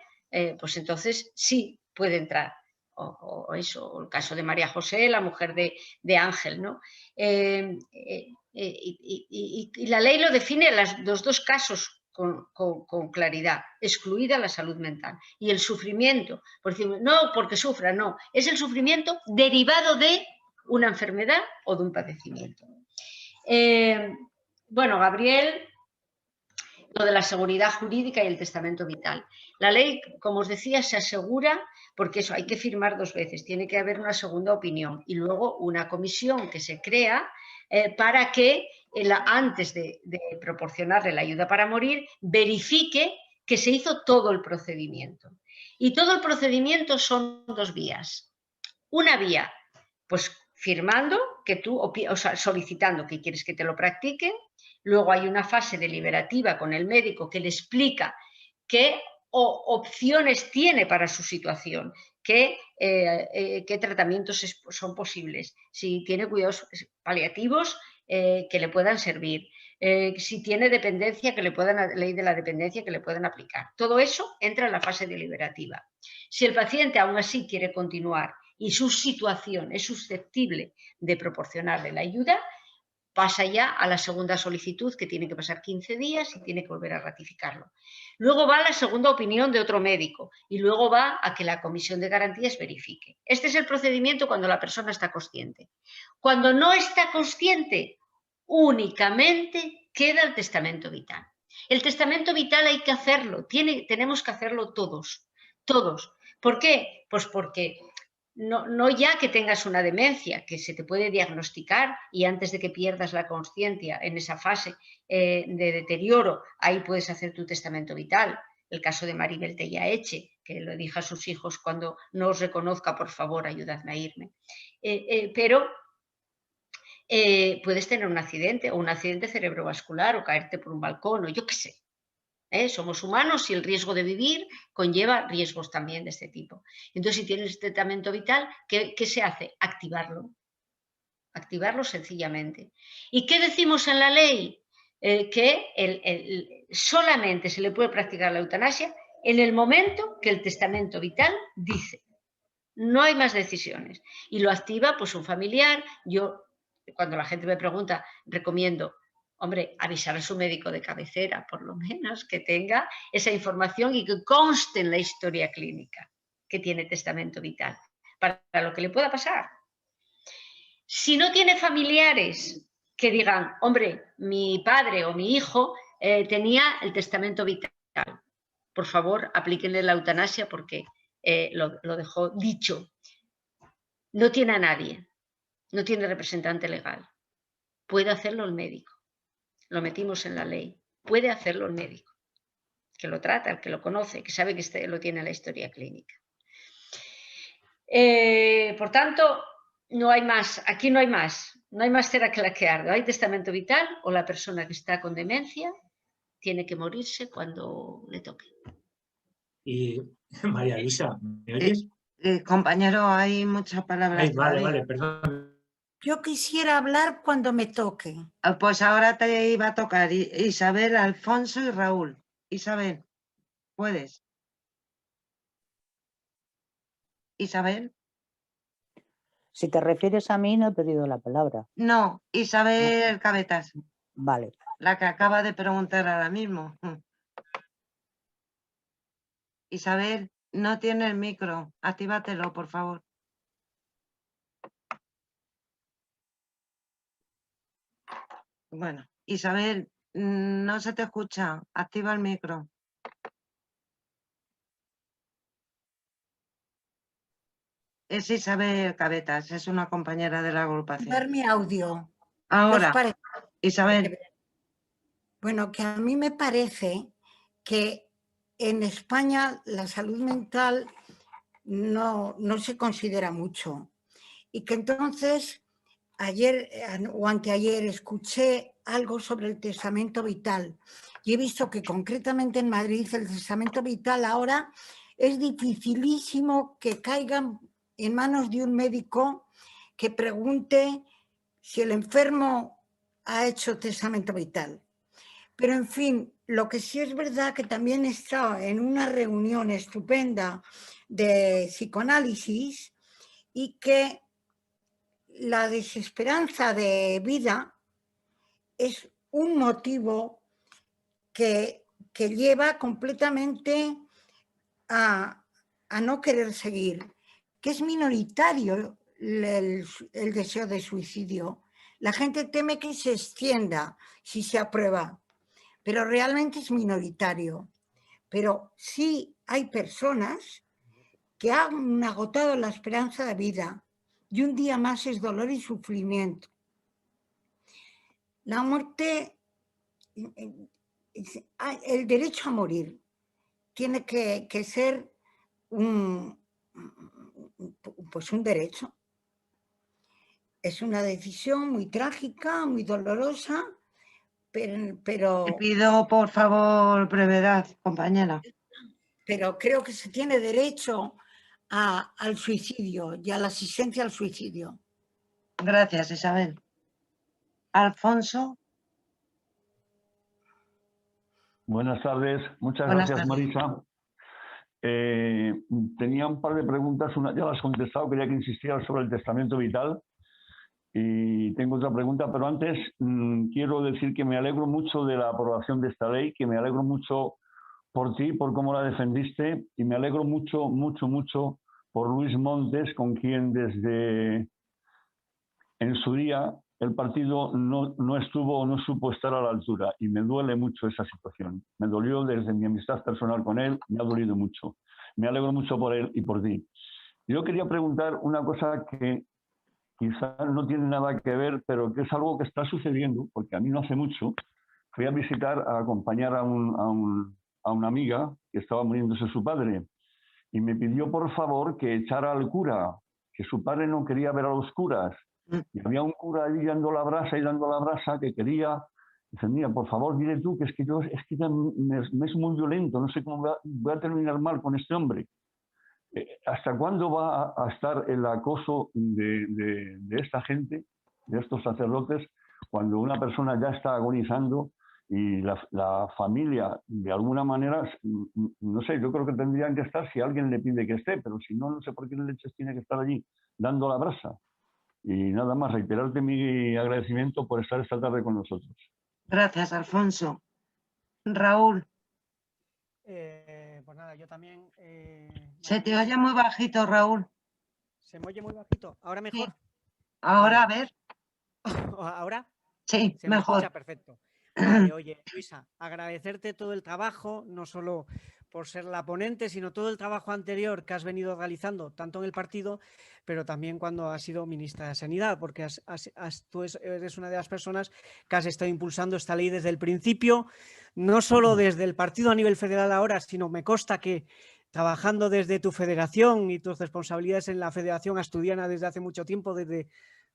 pues entonces sí puede entrar. O eso, el caso de María José, la mujer de Ángel, ¿no? Y la ley lo define los dos casos con claridad, excluida la salud mental. Y el sufrimiento, por decir, no porque sufra, no, es el sufrimiento derivado de una enfermedad o de un padecimiento. Bueno, Gabriel, lo de la seguridad jurídica y el testamento vital. La ley, como os decía, se asegura, porque eso hay que firmar 2 veces, tiene que haber una segunda opinión y luego una comisión que se crea para que antes de proporcionarle la ayuda para morir, verifique que se hizo todo el procedimiento. Y todo el procedimiento son 2 vías. Una vía, pues firmando, o sea, solicitando que quieres que te lo practiquen. Luego hay una fase deliberativa con el médico que le explica qué opciones tiene para su situación, qué tratamientos son posibles, si tiene cuidados paliativos que le puedan servir, si tiene dependencia, ley de la dependencia que le puedan aplicar. Todo eso entra en la fase deliberativa. Si el paciente aún así quiere continuar y su situación es susceptible de proporcionarle la ayuda, pasa ya a la segunda solicitud, que tiene que pasar 15 días y tiene que volver a ratificarlo. Luego va a la segunda opinión de otro médico y luego va a que la comisión de garantías verifique. Este es el procedimiento cuando la persona está consciente. Cuando no está consciente, únicamente queda el testamento vital. El testamento vital hay que hacerlo, tenemos que hacerlo todos. ¿Por qué? Pues porque no ya que tengas una demencia, que se te puede diagnosticar y antes de que pierdas la consciencia en esa fase de deterioro, ahí puedes hacer tu testamento vital. El caso de Maribel Tellaeche, que lo dijo a sus hijos: cuando no os reconozca, por favor, ayudadme a irme. Pero puedes tener un accidente, o un accidente cerebrovascular, o caerte por un balcón, o yo qué sé. Somos humanos y el riesgo de vivir conlleva riesgos también de este tipo. Entonces, si tienes testamento vital, ¿qué se hace? Activarlo. Activarlo sencillamente. ¿Y qué decimos en la ley? Que solamente se le puede practicar la eutanasia en el momento que el testamento vital dice. No hay más decisiones. Y lo activa pues un familiar. Yo, cuando la gente me pregunta, recomiendo, hombre, avisar a su médico de cabecera, por lo menos, que tenga esa información y que conste en la historia clínica que tiene testamento vital, para lo que le pueda pasar. Si no tiene familiares que digan, hombre, mi padre o mi hijo tenía el testamento vital, por favor, aplíquenle la eutanasia porque lo dejó dicho. No tiene a nadie, no tiene representante legal. Puede hacerlo el médico. Lo metimos en la ley. Puede hacerlo el médico, que lo trata, el que lo conoce, que sabe que lo tiene en la historia clínica. Por tanto, no hay más. Aquí no hay más. No hay más cera que la que arde. Hay testamento vital o la persona que está con demencia tiene que morirse cuando le toque. Y María Luisa, ¿me oyes? Compañero, hay muchas palabras. Vale, perdón. Yo quisiera hablar cuando me toque. Pues ahora te iba a tocar Isabel, Alfonso y Raúl. Isabel, ¿puedes? Isabel. Si te refieres a mí, no he pedido la palabra. No, Isabel Cabetas. Vale. La que acaba de preguntar ahora mismo. Isabel, no tiene el micro. Actívatelo, por favor. Bueno, Isabel, no se te escucha. Activa el micro. Es Isabel Cabetas, es una compañera de la agrupación. Dar mi audio. Ahora, ¿Qué os parece? Isabel. Bueno, que a mí me parece que en España la salud mental no se considera mucho y que entonces ayer o anteayer escuché algo sobre el testamento vital y he visto que concretamente en Madrid el testamento vital ahora es dificilísimo que caiga en manos de un médico que pregunte si el enfermo ha hecho testamento vital. Pero en fin, lo que sí es verdad que también he estado en una reunión estupenda de psicoanálisis y que la desesperanza de vida es un motivo que lleva completamente a no querer seguir, que es minoritario el deseo de suicidio. La gente teme que se extienda si se aprueba, pero realmente es minoritario. Pero sí hay personas que han agotado la esperanza de vida y un día más es dolor y sufrimiento. La muerte, el derecho a morir tiene que ser un derecho. Es una decisión muy trágica, muy dolorosa, pero... Te pido, por favor, brevedad, compañera. Pero creo que se tiene derecho al suicidio y a la asistencia al suicidio. Gracias, Isabel. Alfonso. Buenas tardes, muchas gracias, Marisa. Tenía un par de preguntas, una ya las has contestado, quería que insistieras sobre el testamento vital y tengo otra pregunta, pero antes quiero decir que me alegro mucho de la aprobación de esta ley, que me alegro mucho por ti, por cómo la defendiste y me alegro mucho, mucho, mucho por Luis Montes, con quien desde en su día el partido no estuvo o no supo estar a la altura y me duele mucho esa situación. Me dolió desde mi amistad personal con él, me ha dolido mucho. Me alegro mucho por él y por ti. Yo quería preguntar una cosa que quizá no tiene nada que ver, pero que es algo que está sucediendo, porque a mí no hace mucho fui a visitar, a acompañar a una amiga que estaba muriéndose su padre y me pidió por favor que echara al cura, que su padre no quería ver a los curas. Y había un cura ahí dando la brasa que quería, dice, mira, por favor, dile tú que es que me es muy violento, no sé cómo voy a terminar mal con este hombre. ¿Hasta cuándo va a estar el acoso de esta gente, de estos sacerdotes, cuando una persona ya está agonizando y la familia, de alguna manera, no sé, yo creo que tendrían que estar si alguien le pide que esté, pero si no, no sé por qué leches tiene que estar allí dando la brasa? Y nada más, reiterarte mi agradecimiento por estar esta tarde con nosotros. Gracias, Alfonso. Raúl. Pues nada, yo también... Se te oye muy bajito, Raúl. ¿Se me oye muy bajito? ¿Ahora mejor? Sí. Ahora, vale. A ver. ¿Ahora? Sí, ¿Se mejor. me escucha? Perfecto. Vale, oye, Luisa, agradecerte todo el trabajo, no solo por ser la ponente, sino todo el trabajo anterior que has venido realizando, tanto en el partido, pero también cuando has sido ministra de Sanidad, porque tú eres una de las personas que has estado impulsando esta ley desde el principio, no solo desde el partido a nivel federal ahora, sino me consta que trabajando desde tu federación y tus responsabilidades en la Federación Asturiana desde hace mucho tiempo, desde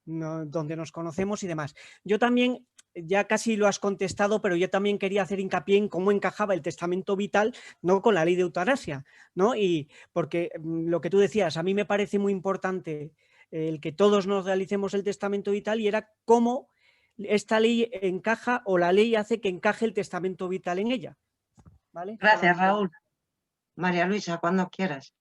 donde nos conocemos y demás. Yo también, ya casi lo has contestado, pero yo también quería hacer hincapié en cómo encajaba el testamento vital, ¿no?, con la ley de eutanasia, ¿no? Y porque lo que tú decías, a mí me parece muy importante el que todos nos realicemos el testamento vital y era cómo esta ley encaja o la ley hace que encaje el testamento vital en ella. ¿Vale? Gracias, Raúl. María Luisa, cuando quieras.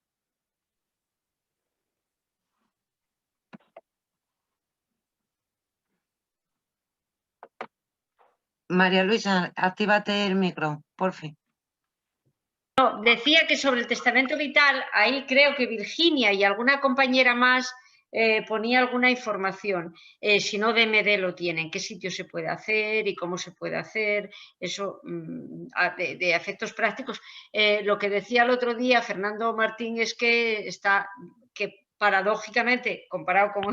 María Luisa, actívate el micro, por fin. No, decía que sobre el testamento vital, ahí creo que Virginia y alguna compañera más ponía alguna información. Si no, DMD lo tiene, en qué sitio se puede hacer y cómo se puede hacer, eso de efectos prácticos. Lo que decía el otro día Fernando Martín es que paradójicamente, comparado con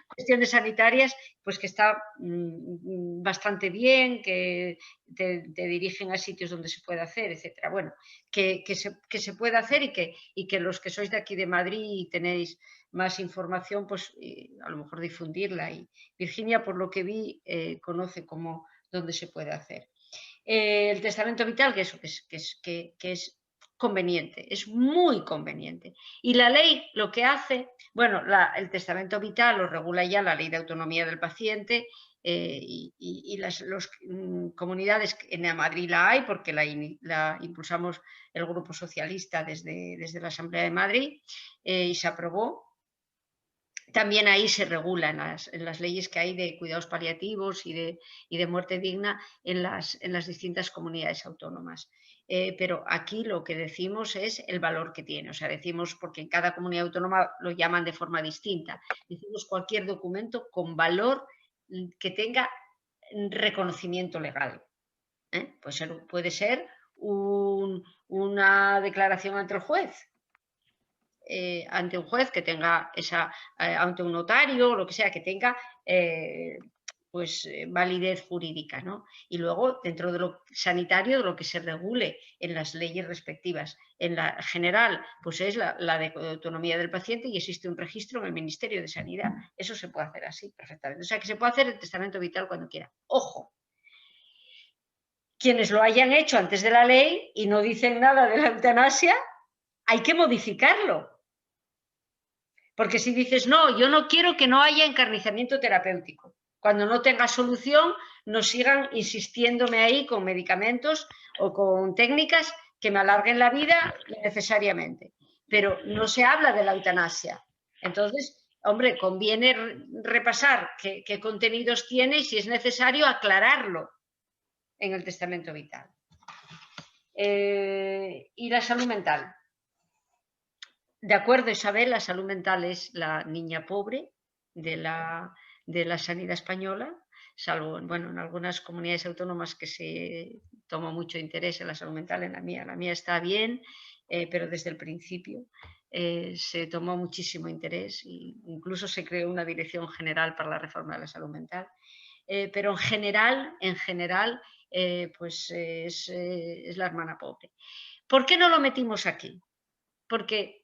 cuestiones sanitarias, pues que está bastante bien, que te dirigen a sitios donde se puede hacer, etcétera. Bueno, que se puede hacer y que los que sois de aquí de Madrid y tenéis más información, pues a lo mejor difundirla. Y Virginia, por lo que vi, conoce dónde se puede hacer. El testamento vital, que es conveniente, es muy conveniente. Y la ley lo que hace, bueno, el testamento vital lo regula ya la Ley de Autonomía del Paciente y las comunidades, en Madrid la hay porque la impulsamos el Grupo Socialista desde la Asamblea de Madrid y se aprobó. También ahí se regula en las leyes que hay de cuidados paliativos y de muerte digna en las distintas comunidades autónomas. Pero aquí lo que decimos es el valor que tiene. O sea, decimos, porque en cada comunidad autónoma lo llaman de forma distinta, decimos cualquier documento con valor que tenga reconocimiento legal. Puede ser una declaración ante el juez. Ante un juez que tenga ante un notario o lo que sea, que tenga validez jurídica, ¿no? Y luego dentro de lo sanitario, de lo que se regule en las leyes respectivas. En la general, pues es la de autonomía del paciente y existe un registro en el Ministerio de Sanidad. Eso se puede hacer así perfectamente. O sea que se puede hacer el testamento vital cuando quiera. Ojo, quienes lo hayan hecho antes de la ley y no dicen nada de la eutanasia, hay que modificarlo. Porque si dices, no, yo no quiero que no haya encarnizamiento terapéutico, cuando no tenga solución, no sigan insistiéndome ahí con medicamentos o con técnicas que me alarguen la vida necesariamente. Pero no se habla de la eutanasia. Entonces, hombre, conviene repasar qué contenidos tiene y, si es necesario, aclararlo en el testamento vital. Y la salud mental. De acuerdo, Isabel, la salud mental es la niña pobre de la sanidad española, salvo en algunas comunidades autónomas que se toma mucho interés en la salud mental. En la mía está bien, pero desde el principio se tomó muchísimo interés e incluso se creó una dirección general para la reforma de la salud mental. Pero en general pues es la hermana pobre. ¿Por qué no lo metimos aquí? Porque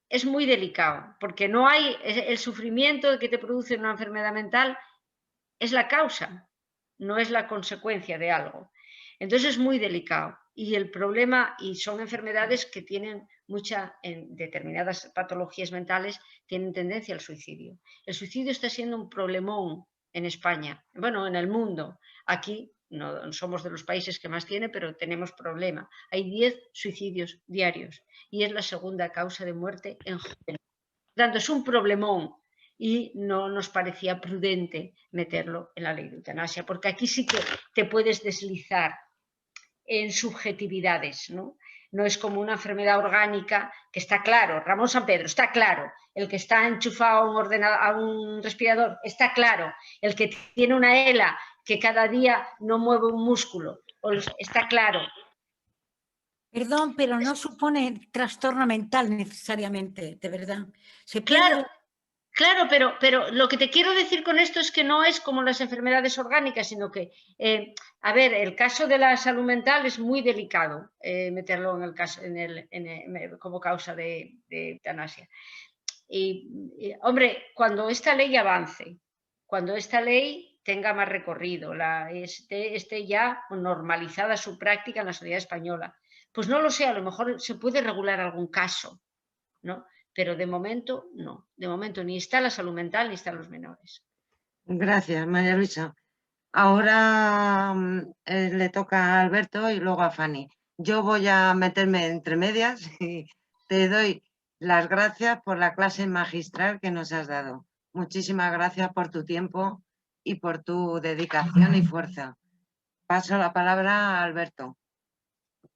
es muy delicado, porque no hay el sufrimiento que te produce una enfermedad mental, es la causa, no es la consecuencia de algo. Entonces es muy delicado y el problema, y son enfermedades que tienen en determinadas patologías mentales, tienen tendencia al suicidio. El suicidio está siendo un problemón en España, bueno, en el mundo. Aquí no somos de los países que más tiene, pero tenemos problema. Hay 10 suicidios diarios y es la segunda causa de muerte en jóvenes. Por tanto, es un problemón y no nos parecía prudente meterlo en la ley de eutanasia, porque aquí sí que te puedes deslizar en subjetividades, ¿no? No es como una enfermedad orgánica que está claro. Ramón Sampedro, está claro. El que está enchufado a un respirador, está claro. El que tiene una ELA que cada día no mueve un músculo, está claro. Perdón, pero no supone trastorno mental necesariamente, de verdad. Se puede... Claro, pero lo que te quiero decir con esto es que no es como las enfermedades orgánicas, sino que, a ver, el caso de la salud mental es muy delicado meterlo como causa de eutanasia. Y, hombre, cuando esta ley avance, cuando esta ley tenga más recorrido, esté ya normalizada su práctica en la sociedad española, pues no lo sé, a lo mejor se puede regular algún caso, ¿no? Pero de momento no, de momento ni está la salud mental ni están los menores. Gracias, María Luisa. Ahora le toca a Alberto y luego a Fanny. Yo voy a meterme entre medias y te doy las gracias por la clase magistral que nos has dado. Muchísimas gracias por tu tiempo y por tu dedicación y fuerza. Paso la palabra a Alberto.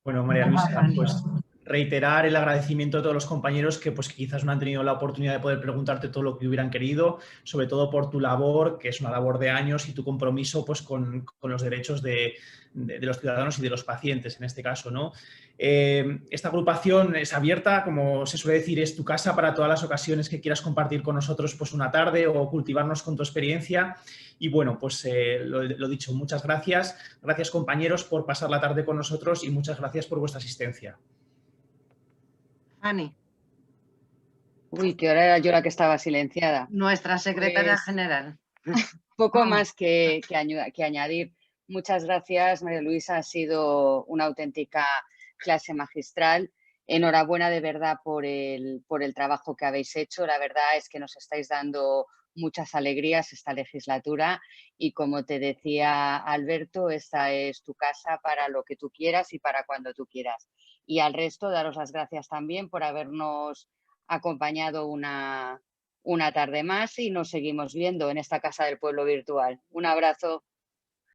Bueno, María Luisa, pues reiterar el agradecimiento a todos los compañeros que quizás no han tenido la oportunidad de poder preguntarte todo lo que hubieran querido, sobre todo por tu labor, que es una labor de años, y tu compromiso con los derechos de los ciudadanos y de los pacientes, en este caso, ¿no? Esta agrupación es abierta, como se suele decir, es tu casa para todas las ocasiones que quieras compartir con nosotros una tarde o cultivarnos con tu experiencia. Y bueno, lo dicho, muchas gracias. Gracias, compañeros, por pasar la tarde con nosotros y muchas gracias por vuestra asistencia. Fanny. Uy, que ahora era yo la que estaba silenciada. Nuestra secretaria general. Poco más que añadir. Muchas gracias, María Luisa. Ha sido una auténtica clase magistral. Enhorabuena de verdad por el trabajo que habéis hecho. La verdad es que nos estáis dando muchas alegrías esta legislatura y, como te decía Alberto, esta es tu casa para lo que tú quieras y para cuando tú quieras. Y al resto, daros las gracias también por habernos acompañado una tarde más y nos seguimos viendo en esta Casa del Pueblo virtual. Un abrazo.